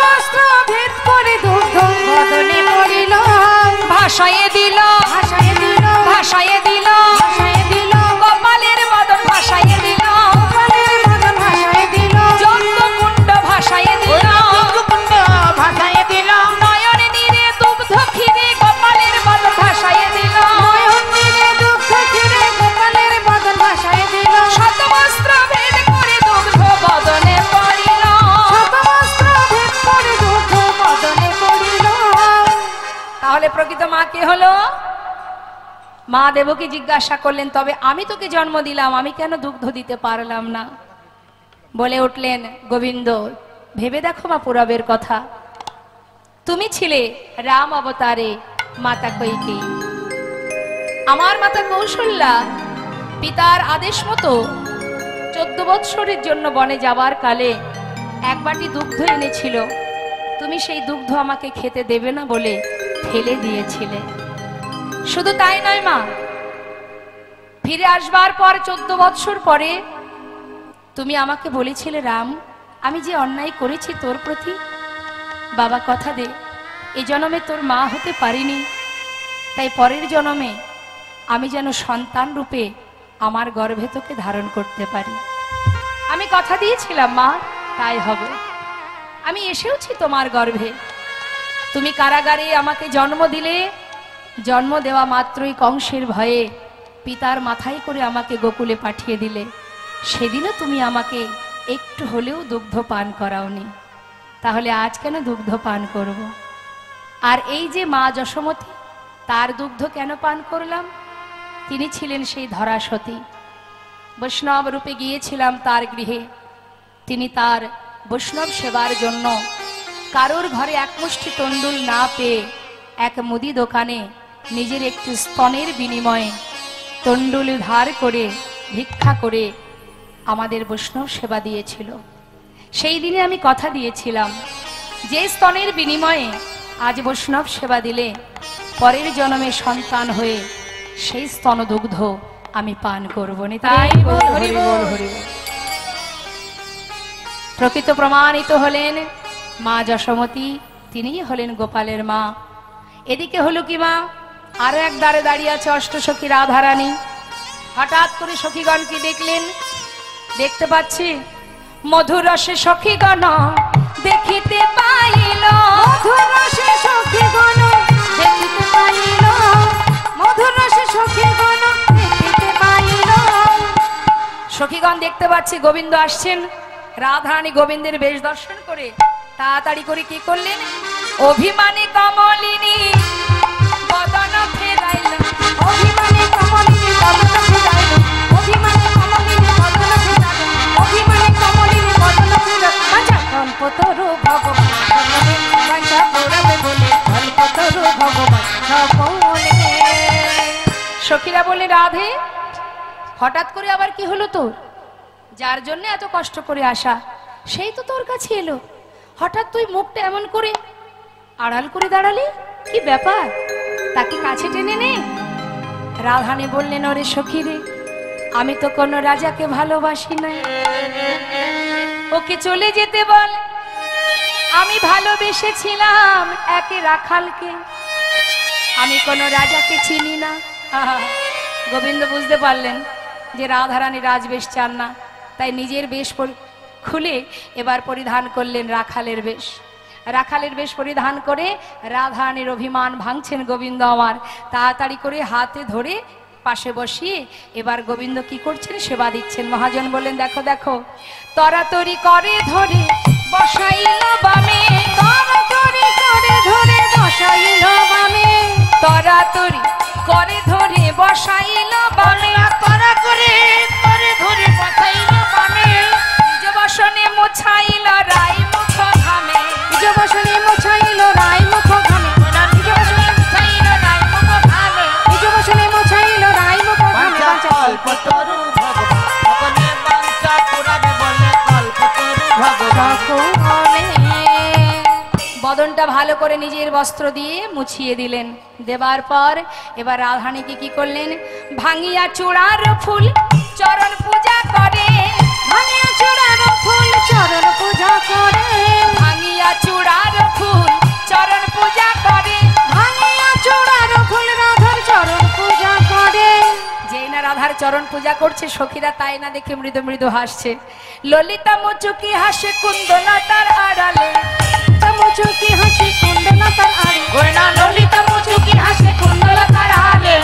[SPEAKER 1] বস্ত্র ভেদ করে দুগ্ধ বদনে পড়িল, ভাসাইয়ে দিল, ভাসাইয়ে দিল, ভাসাইয়ে তাহলে প্রকৃত মা কে হলো? মা দেবকী জিজ্ঞাসা করলেন, তবে আমি তোকে জন্ম দিলাম, আমি কেন দুগ্ধ দিতে পারলাম না? বলে উঠলেন গোবিন্দ, ভেবে দেখো মা পুরবের কথা। তুমি ছিলে রাম অবতারে মাতা কইকেয়ী, আমার মাতা কৌশল্যা পিতার আদেশ মতো 14 বৎসরের জন্য বনে যাবার কালে এক বাটি দুগ্ধ এনেছিল। তুমি সেই দুগ্ধ আমাকে খেতে দেবে না বলে ফেলে দিয়েছিলে। শুধু তাই নয় মা, ফিরে আসবার পর 14 বৎসর পরে তুমি আমাকে বলেছিলে, রাম আমি যে অন্যায় করেছি তোর প্রতি, বাবা কথা দে এই জন্মে তোর মা হতে পারিনি, তাই পরের জন্মে আমি যেন সন্তান রূপে আমার গর্ভে তোকে ধারণ করতে পারি। আমি কথা দিয়েছিলাম মা, তাই হবে। আমি এসেওছি তোমার গর্ভে। তুমি কারাগারে আমাকে জন্ম দিলে, জন্ম দেওয়া মাত্রই কংসের ভয়ে পিতার মাথায় করে আমাকে গোকুলে পাঠিয়ে দিলে। সেদিনও তুমি আমাকে একটু হলেও দুগ্ধ পান করাওনি, তাহলে আজ কেন দুগ্ধ পান করব? আর এই যে মা যশোমতী, তার দুগ্ধ কেন পান করলাম? তিনি ছিলেন সেই ধরাসতী, বৈষ্ণব রূপে গিয়েছিলাম তার গৃহে। তিনি তার বৈষ্ণব সেবার জন্য কারোর ঘরে এক মুষ্টি তণ্ডুল না পেয়ে এক মুদি দোকানে নিজের একটি স্তনের বিনিময়ে তণ্ডুল ধার করে ভিক্ষা করে আমাদের বৈষ্ণব সেবা দিয়েছিল। সেই দিনে আমি কথা দিয়েছিলাম, যে স্তনের বিনিময়ে আজ বৈষ্ণব সেবা দিলে পরের জন্মে সন্তান হয়ে সেই স্তনদুগ্ধ আমি পান করব না। তাই হরি বল হরি বল। প্রকৃত প্রমাণিত হলেন মা যশোমতী, তিনিই হলেন গোপালের মা। এদিকে হলো কি মা, আরো এক দ্বারে দাঁড়িয়ে আছে অষ্টসখী রাধারানী। হঠাৎ করে সখীগণ কি দেখলেন? দেখতে পাচ্ছি মধুর রসে সখীগণ দেখিতে পাইল,
[SPEAKER 2] মধুর রসে সখীগণ দেখিতে পাইল, মধুর রসে সখীগণ দেখিতে পাইল।
[SPEAKER 1] সখীগণ দেখতে পাচ্ছি গোবিন্দ আসছেন। রাধারানী গোবিন্দের বেশ দর্শন করে তাড়াতাড়ি করে কি করলেন? অভিমানী কমলিনী বদন ফেরাইল,
[SPEAKER 2] অভিমানে কমলিনী বদন ফেরাইল, অভিমানে কমলিনী বদন ফেরাইল, অভিমানে কমলিনী বদন ফেরাইল। বাঁচা কল্পতরু ভগবান সকলে, বাঁচা পুরবে বলে কল্পতরু ভগবান সকলে।
[SPEAKER 1] সখীরা বলে, রাধে হঠাৎ করে আবার কি হলো তোর? যার জন্য এত কষ্ট করে আসা সেই তো তোর কাছে এলো, হঠাৎ তুই মুখটা এমন করে আড়াল করে দাঁড়ালি, কি ব্যাপার? তাকে কাছে টেনে নে। রাধারানী বললেন, ওরে সখী রে, আমি তো কোনো রাজাকে ভালোবাসি না, ওকে চলে যেতে বল। আমি ভালোবেসেছিলাম একে রাখালকে, আমি কোনো রাজাকে চিনি না। আহা, গোবিন্দ বুঝতে পারলেন যে রাধারানী রাজবেশ চান না, তাই নিজের বেশ খুলে এবার পরিধান করলেন রাখালের বেশ। রাখালের বেশ পরিধান করে রাধারানীর অভিমান ভাঙছেন গোবিন্দ আমার। তাড়াতাড়ি করে হাতে ধরে পাশে বসিয়ে এবার গোবিন্দ কি করছেন? সেবা দিচ্ছেন। মহাজন বললেন, দেখো দেখো, তরাতরি করে ধরে বসাইল বামে,
[SPEAKER 2] তরাতরি করে ধরে বসাইল বামে,
[SPEAKER 1] তরাতরি করে ধরে বসাইল বামে,
[SPEAKER 3] করা করে করে ধরে বসাইল বামে,
[SPEAKER 1] নিজ বসনে মোছাইল রাই মুখ ঘামে,
[SPEAKER 2] নিজ বসনে মোছাইল রাই মুখ ঘামে,
[SPEAKER 3] নিজ বসনে মোছাইল রাই মুখ ঘামে,
[SPEAKER 2] নিজ বসনে মোছাইল রাই মুখ ঘামে। বাঁচা
[SPEAKER 3] কল্পতরু ভগবান সকলে, বাঞ্ছা পুরাবে বলে কল্পতরু ভগবান
[SPEAKER 2] সকলে।
[SPEAKER 1] বদনটা ভালো করে নিজের বস্ত্র দিয়ে মুছিয়ে দিলেন। দেবার পর এবার রাধারানীকে কি করলেন? ভাঙিয়া চূড়ার ফুল চরণ পূজা করে,
[SPEAKER 2] ভাঙিয়া চূড়ার ফুল চরণ পূজা করে,
[SPEAKER 1] ভাঙিয়া চূড়ার ফুল চরণ পূজা করে,
[SPEAKER 2] ভাঙিয়া চূড়ার ফুল রাধার চরণ পূজা করে।
[SPEAKER 1] যেই না রাধার চরণ পূজা করছে, সখীরা তাই না দেখে মৃদু মৃদু হাসছে। ললিতা মুচুকি হাসে কুন্দলতার আড়ালে,
[SPEAKER 2] মুচুকি হাসি কুণ্ডলতার আড়ে,
[SPEAKER 3] গোয়না ললিতা মুচুকি হাসে কুণ্ডলতার আড়ে,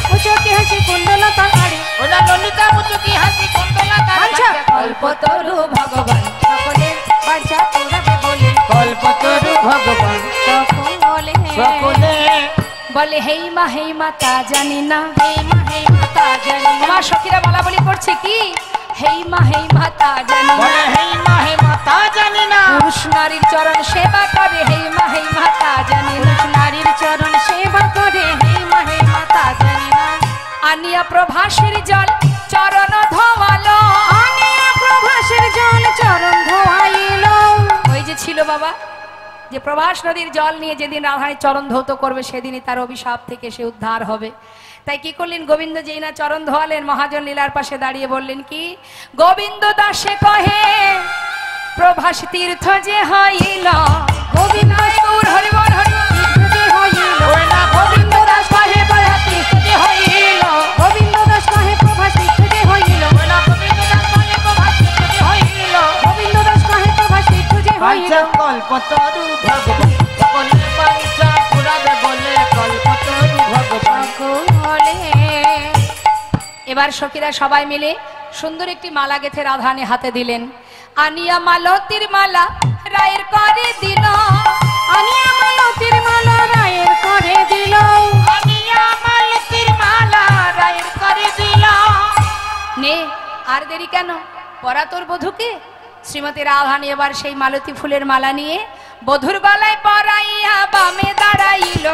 [SPEAKER 2] মুচুকি হাসি কুণ্ডলতার আড়ে।
[SPEAKER 3] গোয়না ললিতা মুচুকি হাসি কুণ্ডলতার
[SPEAKER 2] বাঞ্ছা
[SPEAKER 3] আড়ে,
[SPEAKER 1] কল্পতরু ভগবান
[SPEAKER 2] সকলে, বাঞ্ছা পুরাবে বলে
[SPEAKER 3] কল্পতরু ভগবান
[SPEAKER 2] সকলে।
[SPEAKER 3] সকলে
[SPEAKER 1] বলে হেই মা তা জানি না,
[SPEAKER 2] হেই মা তা জানি না।
[SPEAKER 1] আমার সখীরা বলা বলি করছে কি হেই মা তা জানি না,
[SPEAKER 3] বলে হেই মা তা জানি না।
[SPEAKER 1] পুরুষ নারীর চরণ সেবা করে হেই মা তা জানি না,
[SPEAKER 2] পুরুষ নারীর চরণ সেবা করে হেই মা তা জানি না।
[SPEAKER 1] আনিয়া প্রভাসের জল চরণ ধোয়ালো,
[SPEAKER 2] আনিয়া প্রভাসের জল চরণ ধোয়াইলো।
[SPEAKER 1] ওই যে ছিল বাবা যে প্রভাস নদীর জল নিয়ে যেদিন রাধারানী চরণ ধৌত করবে সেদিনই তার অভিশাপ থেকে সে উদ্ধার হবে। তাই কি করলেন গোবিন্দ যেই না চরণ ধোয়ালেন, মহাজন লীলার পাশে দাঁড়িয়ে বললেন কি গোবিন্দ দাসে কহে প্রভাস তীর্থ যে হইল,
[SPEAKER 2] গোবিন্দ
[SPEAKER 1] গৌর হরিবল
[SPEAKER 2] তীর্থ যে হইল,
[SPEAKER 3] ওই না
[SPEAKER 2] গোবিন্দ দাস কহে প্রভাস তীর্থ যে হইল, গোবিন্দ দাস কহে প্রভাস তীর্থ যে হইল,
[SPEAKER 3] ওই না গোবিন্দ দাস বলে প্রভাস তীর্থ যে হইল।
[SPEAKER 2] গোবিন্দ দাস কহে প্রভাস তীর্থ যে হইল।
[SPEAKER 3] কল্পতরু ভগবান সকলে বাঞ্ছা পুরাবে বলে কল্পতরু ভগবান।
[SPEAKER 2] বলে
[SPEAKER 1] এবার সখীরা সবাই মিলে সুন্দর একটি মালা গেথে রাধারানী হাতে দিলেন। আনিয়া মালতীর মালা রায়ের করে দিল,
[SPEAKER 2] আনিয়া মালতীর মালা রায়ের করে দিল,
[SPEAKER 3] আনিয়া মালতীর মালা রায়ের করে দিল।
[SPEAKER 1] নে আর দেরি কেন, পরা তোর বধূকে। শ্রীমতী রাধারানী এবার সেই মালতী ফুলের মালা নিয়ে বধূর গলায় পরাইয়া বামে দাঁড়াইল,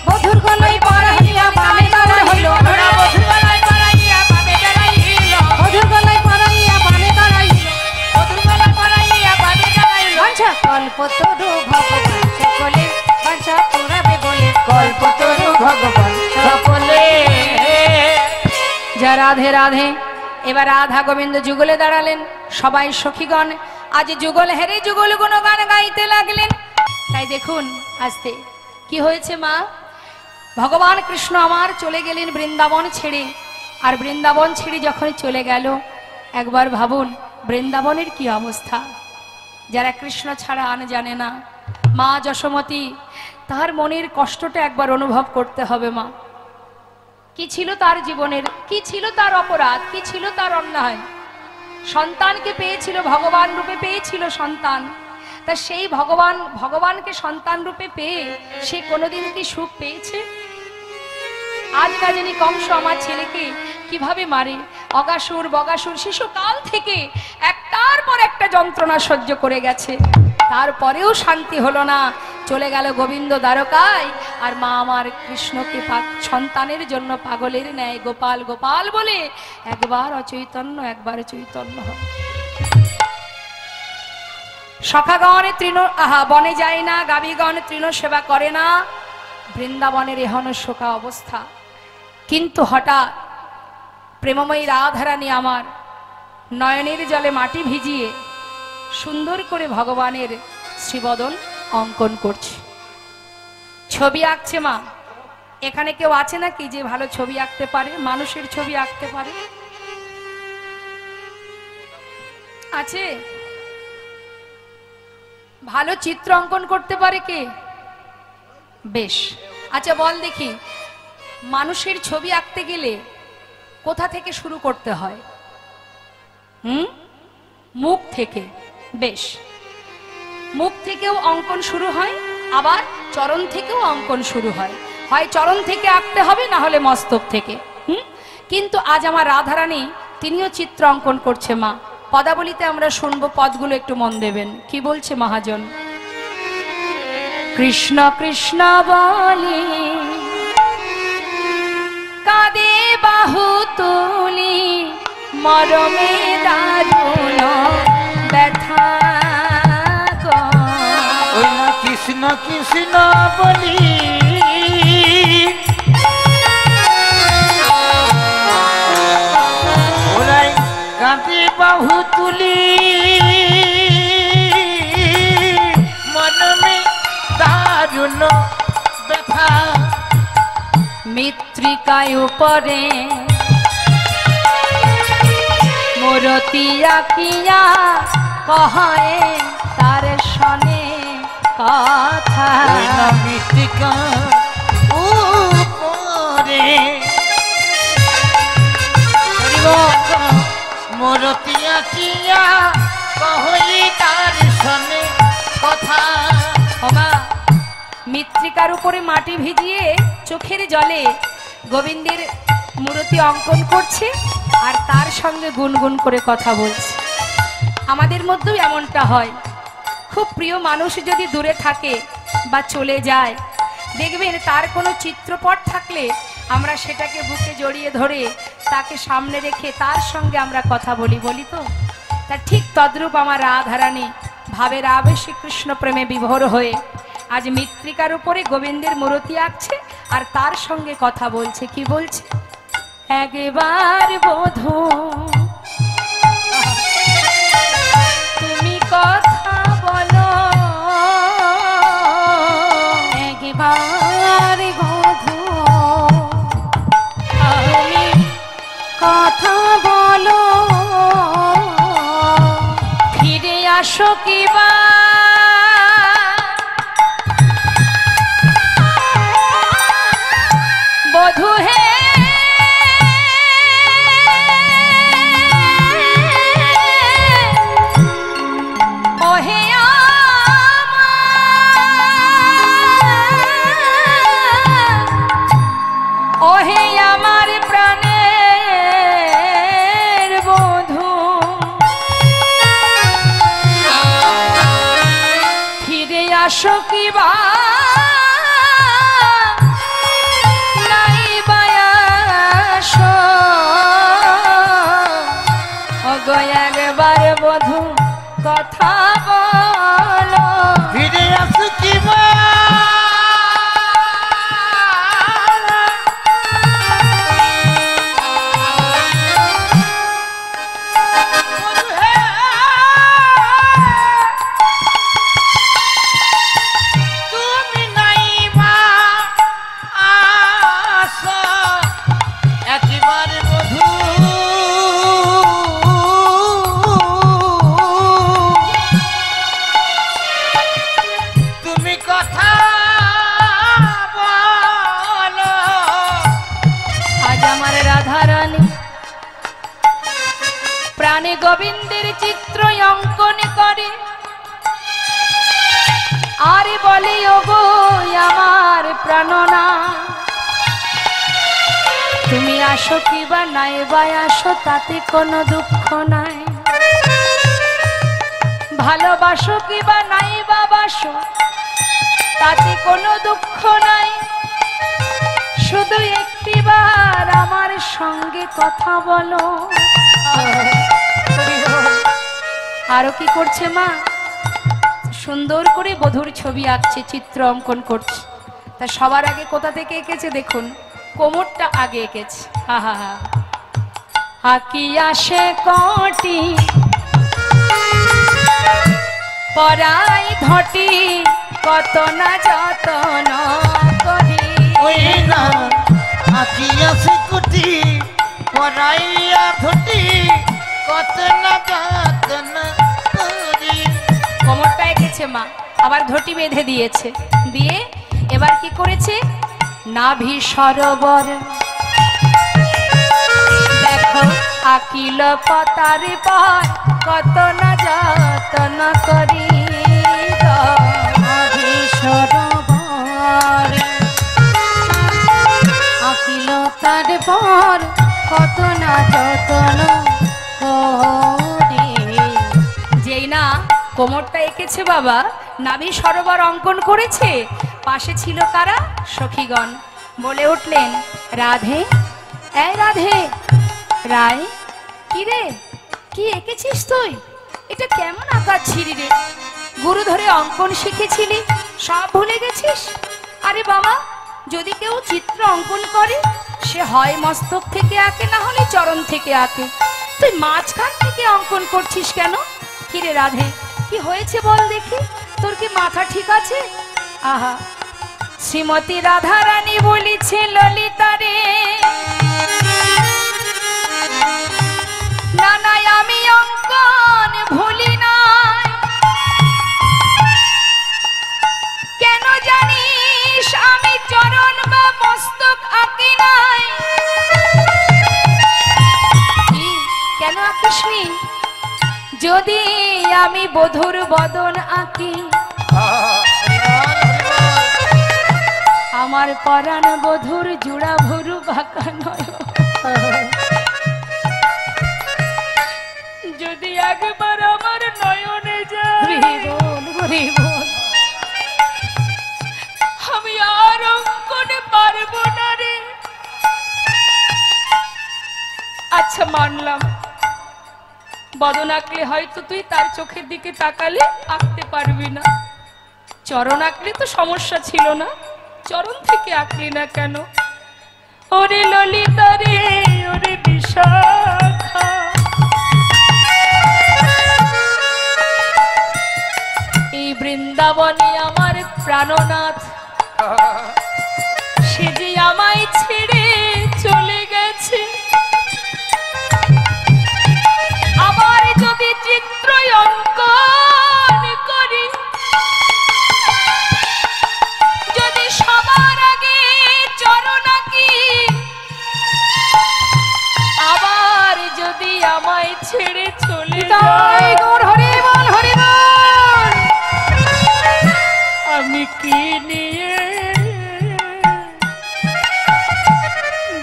[SPEAKER 2] বধুর গলায় পরাইয়া বামে দাঁড়াইল,
[SPEAKER 3] ওরা বধূ গলায় পরাইয়া বামে দাঁড়াইল,
[SPEAKER 2] বধুর গলায় পরাইয়া বামে দাঁড়াইল।
[SPEAKER 3] বধূ গলায় পরাইয়া বামে দাঁড়াইল।
[SPEAKER 2] বাঞ্ছা কল্পতরু ভগবান সকলে বাঞ্ছা পুরাবে বলে
[SPEAKER 3] কল্পতরু ভগবান সকলে।
[SPEAKER 1] যা রাধে রাধে। এবার রাধা গোবিন্দ যুগলে দাঁড়ালেন, সবাই সখীগণ আজ যুগল হেরে যুগল গুণগান গাইতে লাগলেন। তাই দেখুন আস্তে কি হয়েছে মা, ভগবান কৃষ্ণ আমার চলে গেলেন বৃন্দাবন ছেড়ে, আর বৃন্দাবন ছেড়ে যখন চলে গেল একবার ভাবুন বৃন্দাবনের কি অবস্থা। যারা কৃষ্ণ ছাড়া আন জানে না, মা যশোমতী তার মনের কষ্টটা একবার অনুভব করতে হবে। মা কি ছিল তার জীবনের, কি ছিল তার অপরাধ, কি ছিল তার অন্যায়। সন্তানকে পেয়েছিল, ভগবান রূপে পেয়েছিল সন্তান, তা সেই ভগবানকে সন্তান রূপে পেয়ে সে কোনোদিন কি সুখ পেয়েছে? আজ না জানি কংস আমার ছেলেকে কিভাবে মারে, অগাসুর বগাসুর শিশুকাল থেকে একটার পর একটা যন্ত্রণা সহ্য করে গেছে, তারপরেও শান্তি হলো না। চলে গেল গোবিন্দ দ্বারকায়, আর মা আমার কৃষ্ণকে সন্তানের জন্য পাগলের ন্যায় গোপাল গোপাল বলে একবার অচৈতন্য একবার চৈতন্য হয়। সখাগণ তৃণ বনে যায় না, গাভীগণ তৃণ সেবা করে না, বৃন্দাবনের এহন শোকা অবস্থা। কিন্তু হঠাৎ প্রেমময়ী রাধারানী আমার নয়নের জলে মাটি ভিজিয়ে সুন্দর করে ভগবানের শ্রীবদন অঙ্কন করছে, ছবি আঁকছে। মা এখানে কেউ আছে নাকি যে ভালো ছবি আঁকতে পারে, মানুষের ছবি আঁকতে পারে? আছে? ভালো চিত্র অঙ্কন করতে পারে কে? বেশ, আচ্ছা বল দেখি মানুষের ছবি আঁকতে গেলে কোথা থেকে শুরু করতে হয়? মুখ থেকে। বেশ, মুখ থেকেও অঙ্কন শুরু হয়, আবার চরণ থেকেও অঙ্কন শুরু হয়। হয় চরণ থেকে আঁকতে হবে, না হলে মস্তক থেকে। কিন্তু আজ আমার রাধারানী তিনিও চিত্র অঙ্কন করছে। মা পদাবলিতে আমরা শুনবো, পদগুলো একটু মন দেবেন। কি বলছে মহাজন? কৃষ্ণ কৃষ্ণ বলি কাঁদে বাহু তুলি, মরমে দারুণ ব্যথা গো।
[SPEAKER 3] ওই না কৃষ্ণ কৃষ্ণ বলি ওরাই কাঁদে বাহু তুলি, মনমে দারুণ ব্যথা।
[SPEAKER 1] মৃত্তিকায় উপরে মূরতি আঁকিয়া কহে তার শনে কথা।
[SPEAKER 3] ওই না মৃত্তিকা উপরে মূরতি আঁকিয়া কহলি তার শনে কথা।
[SPEAKER 1] ওমা মৃত্তিকার উপরে মাটি ভিজিয়ে চোখের জলে গোবিন্দের মূর্তি অঙ্কন করছে আর তার সঙ্গে গুনগুন করে কথা বলছে। আমাদের মধ্যেও এমনটা হয়। খুব প্রিয় মানুষ যদি দূরে থাকে বা চলে যায়, দেখবেন তার কোনো চিত্রপট থাকলে আমরা সেটাকে বুকে জড়িয়ে ধরে তাকে সামনে রেখে তার সঙ্গে আমরা কথা বলি, বলি তো। তা ঠিক তদ্রূপ আমার রাধারানী ভাবের আবেশে কৃষ্ণ প্রেমে বিভোর হয়ে আজ মৃত্তিকার উপরে গোবিন্দের মূর্তি আঁকছে আর তার সঙ্গে কথা বলছে। কি বলছে? একবার বধূ তুমি কথা বলো,
[SPEAKER 2] একবার বধূ
[SPEAKER 1] তুমি
[SPEAKER 2] কথা বলো,
[SPEAKER 1] ফিরে আসো কিবা বধূ হে, ওহে ওহে আমার প্রাণের বধূ, ফিরে আসো কিবা নাই বায়াসো, ওগো একবার বধূ কথা বলো।
[SPEAKER 3] ফিরে আসো কিবা তুমি নাই বা আসো একেবারে বধূ, তুমি কথা বলো।
[SPEAKER 1] আজ আমার রাধারানী প্রাণে গোবিন্দের চিত্র অঙ্কন করে আর বলে ওগো আমার প্রাণনা, তুমি আসো কিবা নাই বা আসো তাতে কোনো দুঃখ নাই, ভালোবাসো কিবা নাই বা বাসো তাতে কোনো দুঃখ নাই, শুধু একটিবার আমার সঙ্গে কথা বলো। আরো কি করছে মা? সুন্দর করে বধূর ছবি আঁকছে, চিত্র অঙ্কন করছে। তা সবার আগে কোথা থেকে এঁকেছে দেখুন, কোমরটা আগে এঁকেছে। হা হা হা, আঁকি আসে কটি পরাই ঘটি, কত না যতন করি,
[SPEAKER 3] ওই না আঁকি আছে কুটি পরাইয়া ধুটি, কত না যত্ন করি।
[SPEAKER 1] কোমরটা এঁকেছে মা, আবার ঘটি বেঁধে দিয়েছে, দিয়ে এবার কি করেছে? নাভি সরোবর দেখো আকিল পাতার পর, কত না যত্ন করি,
[SPEAKER 2] নাভি সরোবর আকিল তার পর, কত না যতন করে।
[SPEAKER 1] যেই না কোমরটা এঁকেছে বাবা, নাভি সরোবর অঙ্কন করেছে, পাশে ছিল কারা? সখীগণ। বলে উঠলেন, রাধে, এই রাধে, রায়, কি রে, কি এঁকেছিস তুই? এটা কেমন আঁকা ছিলি রে? গুরু ধরে অঙ্কন শিখেছিলি, সব ভুলে গেছিস? আরে বাবা, যদি কেউ চিত্র অঙ্কন করে সে হয় মস্তক থেকে আঁকে, না হলে চরণ থেকে আঁকে। তুই মাঝখান থেকে অঙ্কন করছিস কেন? কি রে রাধে, কি হয়েছে বল দেখি, তোর কি মাথা ঠিক আছে? আহা, শ্রীমতী রাধারানী বলিছে ললিতা রে, না নাই আমি অঙ্কন ভুলি নাই, কেন জানিস আমি চরণ বা মস্তক আঁকি নাই। কি, কেন আঁকিসনি? যদি আমি বধুর বদন আঁকি, আমার পরাণ বধুর জুড়া ভরু বাঁকা নয়, যদি একবার আমার নয়নে যায় আমি আর অঙ্কনে পারবো না রে। আচ্ছা মানলাম, বদন আঁকলে হয়তো তুই তার চোখের দিকে তাকালে আঁকতে পারবি না, চরণ আঁকলে তো সমস্যা ছিল না, চরণ থেকে আঁকলি না কেন? ওরে ললিতা রে, ওরে বিশাখা, এই বৃন্দাবনে আমার প্রাণনাথ, সে যে আমায় ছেড়ে চলে গেছে। আবার যদি চিত্র অঙ্কন করি, যদি সবার আগে চরণ আঁকি, আবার যদি আমায় ছেড়ে চলে যায়, আমি কি নিয়ে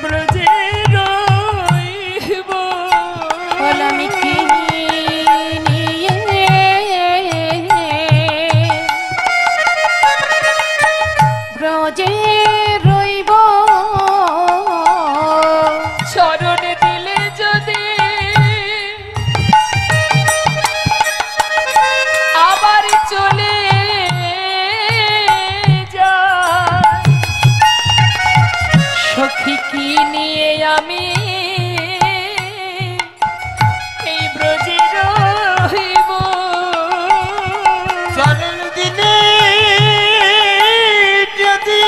[SPEAKER 1] ব্রজে রইব?
[SPEAKER 2] আমি কি নিয়ে ব্রজে রইব?
[SPEAKER 1] চরণে দিলে যদি আবার চলে যায়, সখী কি নিয়ে আমি এই ব্রজে রহিব?
[SPEAKER 3] চরণ দিলে যদি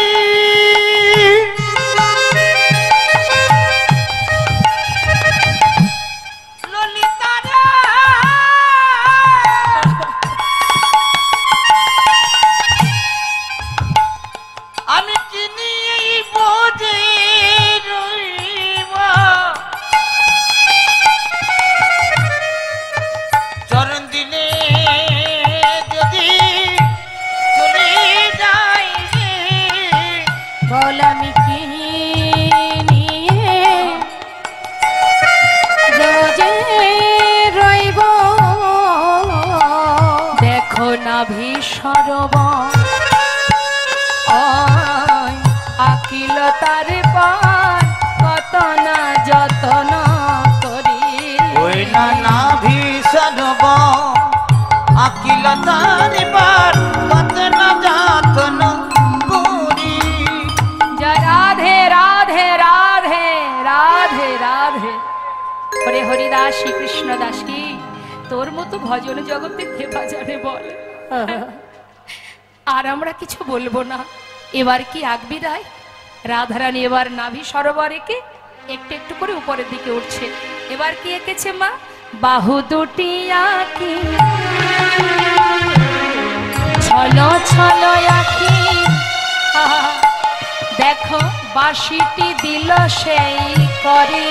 [SPEAKER 3] ললিতারা আমি কি নিয়ে বোঝে রইবা? চরণ দিলে যদি চলে যাই রে,
[SPEAKER 2] বল আমি কি নিয়ে ব্রজে রইব?
[SPEAKER 1] দেখো না ভীষরব আকিল তার পান, কত না যতন করি।
[SPEAKER 3] ওই না ভীষণ আকিলতার পার কত না যাতন করি।
[SPEAKER 1] জয় রাধে রাধে রাধে রাধে রাধে। হরে হরিদাস শ্রীকৃষ্ণ দাসী, তোর মতো ভজন জগতে কে বাজারে বল। আর আমরা কিছু বলবো না। এবার কি আঁকবি রায়? রাধারানী এবার নাভি সরোবর এঁকে একটু একটু করে উপরের দিকে উঠছে। এবার কি এঁকেছে মা? বাহু দুটি আঁকি, ছলো ছলো আঁকি, দেখো বাঁশিটি দিল সেই করে।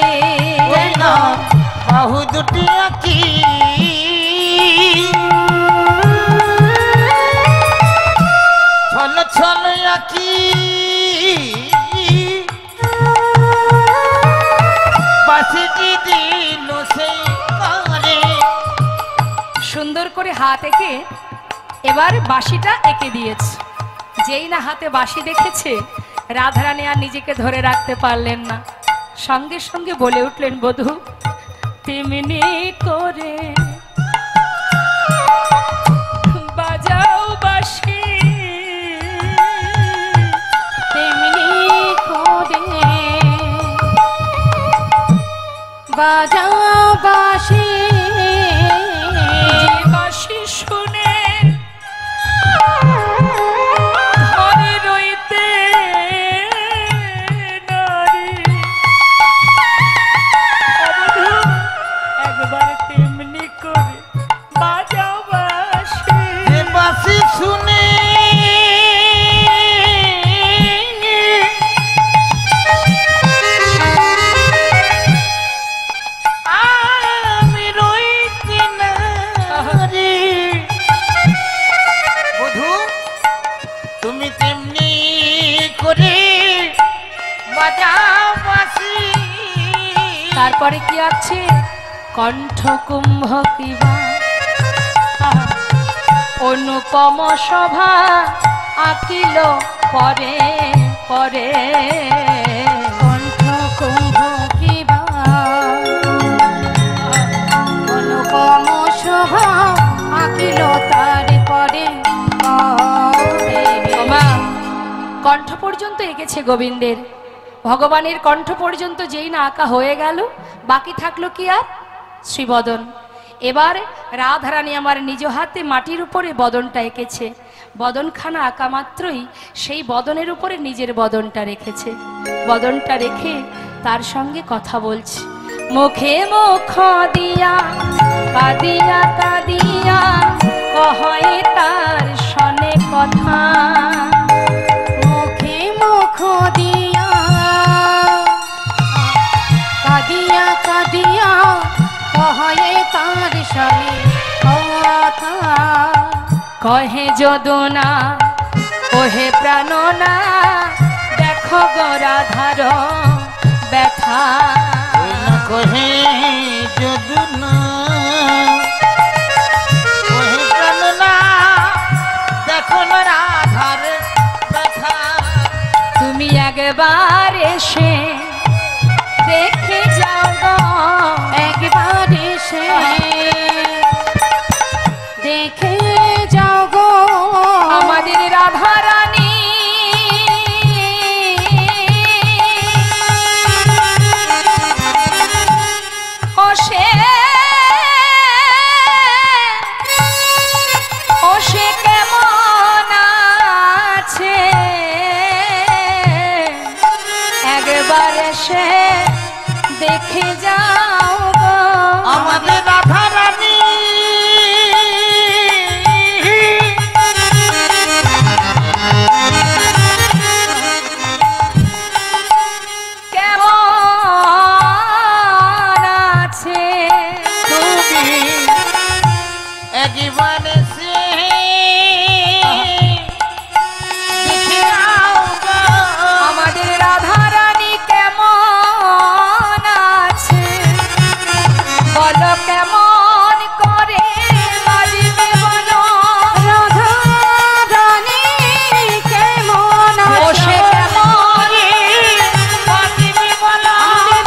[SPEAKER 3] ওই না বাহু দুটি আঁকি, ছল ছল আঁকি, বাঁশিটি দিল সেই করে।
[SPEAKER 1] সুন্দর করে হাত এঁকে এবার বাঁশিটা এঁকে দিয়েছে। যেই না হাতে বাঁশি দেখেছে, রাধারানী আর নিজেকে ধরে রাখতে পারলেন না, সঙ্গে সঙ্গে বলে উঠলেন, বধূ তেমনি করে বাজাও বাঁশি,
[SPEAKER 2] তেমনি করে বাজাও বাঁশি,
[SPEAKER 1] যে বাঁশি শুনে ঘরে রইতে নারী। বধূ একবার তেমনি করে বাজাও বাঁশি,
[SPEAKER 3] যে বাঁশি শুনে আমি রইতে নারী। বধূ তুমি তেমনি করে
[SPEAKER 1] তারপরে কি আছে, কণ্ঠ কুম্ভ কিবা অনুপম শোভা আঁকিল পরে পরে।
[SPEAKER 2] কণ্ঠ কুম্ভ কিবা অনুপম শোভা আঁকিল তারে পরে পরে।
[SPEAKER 1] ওমা, কণ্ঠ পর্যন্ত এঁকেছে গোবিন্দের, ভগবানের কণ্ঠ পর্যন্ত যেই না আঁকা হয়ে গেল, বাকি থাকলো কি আর, শ্রীবদন। এবার রাধারানী আমার নিজ হাতে মাটির উপরে বদনটা এঁকেছে, বদনখানা আঁকা মাত্রই সেই বদনের উপরে নিজের বদনটা রেখেছে, বদনটা রেখে তার সঙ্গে কথা বলছে। মুখে মুখ দিয়া কাদিয়া কাদিয়া কহে তার সনে কথা,
[SPEAKER 2] মুখে মুখ দিয়া কাদিয়া কাদিয়া কহে তার সনে কথা।
[SPEAKER 1] কহে যদুনা কহে প্রাণনা দেখো গো রাধার ব্যথা।
[SPEAKER 3] কহে যদুনা কহে প্রাণনা দেখো না রাধার ব্যথা।
[SPEAKER 1] তুমি একবার এসে দেখে যাও গো,
[SPEAKER 2] একবার এসে দেখে যাও গো
[SPEAKER 1] আমাদের রাধারানী ও সে কেমন আছে, একবার এসে দেখে যাও গো
[SPEAKER 3] আমাদের রাধারানী
[SPEAKER 1] কেমন আছে।
[SPEAKER 3] তুমি একবার সে দেখে যাও গো।
[SPEAKER 1] আমাদের রাধারানী কেমন আছে, বলো কেমন করে বাজবে বলো,
[SPEAKER 2] রাধারানী কেমন
[SPEAKER 1] ও সে
[SPEAKER 2] আছে,
[SPEAKER 1] কেমন
[SPEAKER 3] বাজিবে বলো।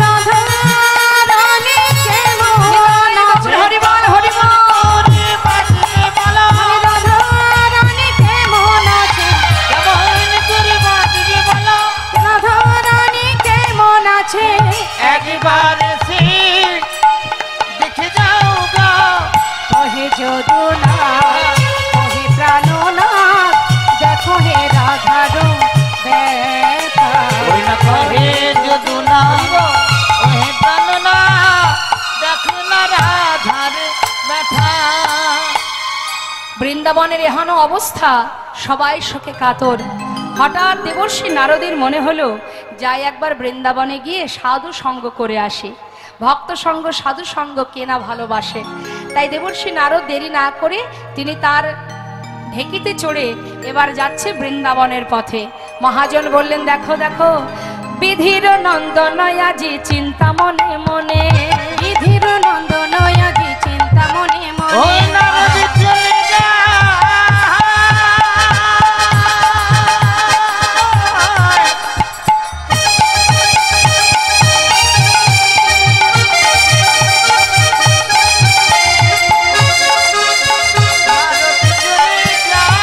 [SPEAKER 2] রাধারানী কেমন আছে,
[SPEAKER 1] হরি বল হরি বল।
[SPEAKER 3] ওরে বাজিবে বলো।
[SPEAKER 2] রাধারানী কেমন আছে,
[SPEAKER 3] কেমন করে বাজিবে বলো।
[SPEAKER 2] রাধারানী কেমন আছে।
[SPEAKER 3] একবার সে দেখে যাও গো।
[SPEAKER 2] কহে যদুনা কহে প্রাণনা দেখো হে রাধার ব্যথা।
[SPEAKER 3] ওই না কহে যদুনা ওহে প্রাণনা দেখো না রাধার ব্যথা।
[SPEAKER 1] বৃন্দাবনের এহেন অবস্থা, সবাই শোকে কাতর। হঠাৎ দেবর্ষি নারদের মনে হলো যাই একবার বৃন্দাবনে গিয়ে সাধু সঙ্গ করে আসে, ভক্ত সঙ্গ সাধু সঙ্গ কে না ভালোবাসে। তাই দেবর্ষি নারদ দেরি না করে তিনি তার ঢেকিতে চড়ে এবার যাচ্ছে বৃন্দাবনের পথে। মহাজন বললেন, দেখো দেখো বিধির নন্দনয়াজি চিন্তা মনে মনে,
[SPEAKER 2] বিধির নন্দন আজি চিন্তা মনে
[SPEAKER 3] ওই
[SPEAKER 2] মনে।
[SPEAKER 3] না নদী চলে যায়। নদী চলে যায়।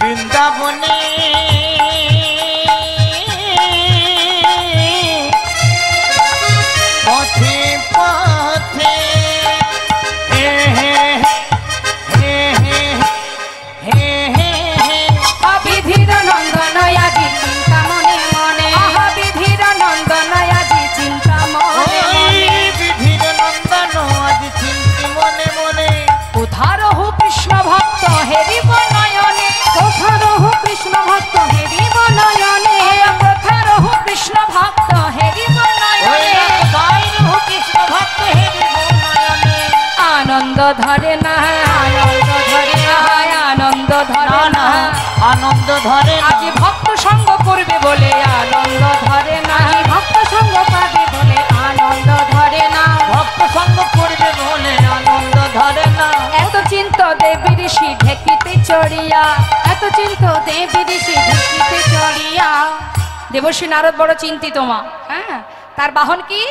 [SPEAKER 3] বৃন্দাবনে পথে পথে হে হে হে হে হে হে হে
[SPEAKER 2] বিধির নন্দন আজি চিন্তা মনে মনে।
[SPEAKER 1] বিধির নন্দনয়াজি চিন্তা মনে
[SPEAKER 3] ওই
[SPEAKER 1] মনে।
[SPEAKER 3] বিধির নন্দন আজ চিন্তি মনে মনে।
[SPEAKER 1] উদ্ধার হো কৃষ্ণ ভক্ত হেরিব নয়নে,
[SPEAKER 2] কোথার হো কৃষ্ণ ভক্ত হেরিব নয়নে।
[SPEAKER 1] প্রথার হো কৃষ্ণ ভক্ত হেরিব
[SPEAKER 3] ওই
[SPEAKER 1] নয়নে।
[SPEAKER 3] কৃষ্ণ ভক্ত হে নয়নে।
[SPEAKER 1] আনন্দ ধরে না
[SPEAKER 2] আনন্দ
[SPEAKER 1] ধরে না,
[SPEAKER 3] আনন্দ ধরে না,
[SPEAKER 1] আজ ভক্ত সঙ্গ করবে বলে আনন্দ ধরে না,
[SPEAKER 2] আজ ভক্ত সঙ্গ পাবে বলে আনন্দ ধরে না,
[SPEAKER 3] ভক্ত সঙ্গ করবে বলে আনন্দ ধরে না।
[SPEAKER 1] এত চিন্ত দেবী ঋষি ঢেকিতে চড়িয়া,
[SPEAKER 2] এত চিন্ত দেবী ঋষি ঢেকিতে চড়িয়া।
[SPEAKER 1] দেবশ্রী নারদ বড় চিন্তিত মা, হ্যাঁ, তার বাহন কি?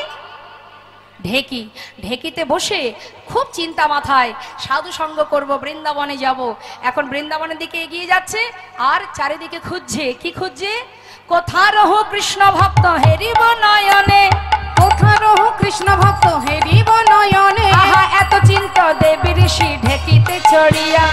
[SPEAKER 1] ঢেকি। ঢেকিতে বসে খুব চিন্তা মাথায়, সাধু সঙ্গ করব, বৃন্দাবনে যাব। এখন বৃন্দাবনের দিকে এগিয়ে যাচ্ছে আর চারিদিকে খুঁজছে, কি খুঁজছে? কোথা রহু কৃষ্ণ ভক্ত হেরিব নয়নে,
[SPEAKER 2] কোথা রহু কৃষ্ণ ভক্ত হেরিব নয়নে।
[SPEAKER 1] আহা এত চিন্ত দেবী ঋষি ঢেকিতে চড়িয়া,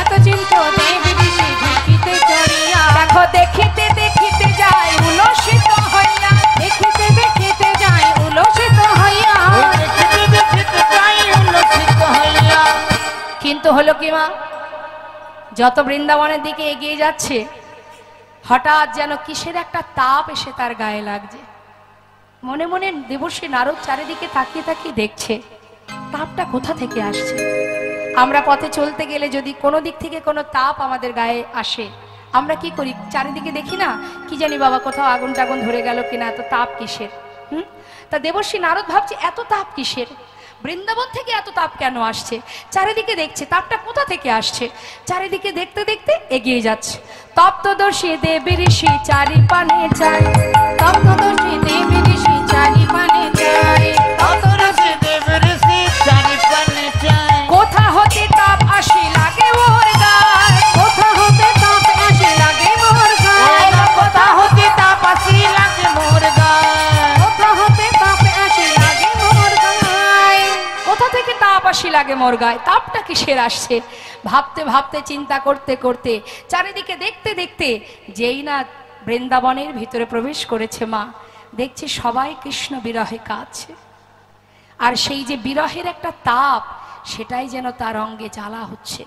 [SPEAKER 2] এত চিন্ত দেবী ঋষি ঢেকিতে চড়িয়া।
[SPEAKER 1] দেখো দেখিতে দেখিতে যায় উলসিত হইয়া,
[SPEAKER 2] দেখিতে দেখিতে যায় উলসিত হইয়া।
[SPEAKER 3] দেখিতে দেখিতে যাই উল্লসিত হইয়া।
[SPEAKER 1] কিন্তু হলো কি মা, যত বৃন্দাবনের দিকে এগিয়ে যাচ্ছে হঠাৎ যেন কিসের একটা তাপ এসে তার গায়ে লাগছে। মনে মনে দেবশ্রী নারদ চারিদিকে তাকিয়ে তাকিয়ে দেখছে তাপটা কোথা থেকে আসছে। আমরা পথে চলতে গেলে যদি কোনো দিক থেকে কোনো তাপ আমাদের গায়ে আসে, আমরা কি করি? চারিদিকে দেখি না, কি জানি বাবা কোথাও আগুন টাগুন ধরে গেল কিনা, এত তাপ কিসের? তা দেবশ্রী নারদ ভাবছে এত তাপ কিসের, বৃন্দাবন থেকে এত তাপ কেন আসছে? চারিদিকে দেখছে তাপটা কোথা থেকে আসছে। চারিদিকে দেখতে দেখতে এগিয়ে যাচ্ছে। তপ্তদর্শী দেবী ঋষি চারি পানে চায়,
[SPEAKER 2] তপ্তদর্শী দেবী ঋষি চারি পানে যায়।
[SPEAKER 3] ততরসে দেব ঋষি চারি পানে চায়।
[SPEAKER 1] কোথা হতে তাপ আসি লাগে ওর গায়,
[SPEAKER 2] কোথা হতে তাপ আসে লাগে মোর গায়ে।
[SPEAKER 3] কোথা হতে তাপ আসি লাগে মোর গায়।
[SPEAKER 2] কোথা হতে তাপ আসে লাগে মোর গায়ে।
[SPEAKER 1] কোথা থেকে তাপ আসি লাগে মোর গায়ে, তাপটা কিসের আসছে? ভাবতে ভাবতে চিন্তা করতে করতে চারিদিকে দেখতে দেখতে যেই না বৃন্দাবনের ভিতরে প্রবেশ করেছে মা, দেখছে সবাই কৃষ্ণ বিরহে কাঁদছে। আর সেই যে বিরহের একটা তাপ, সেটাই যেন তার অঙ্গে জ্বালা হচ্ছে।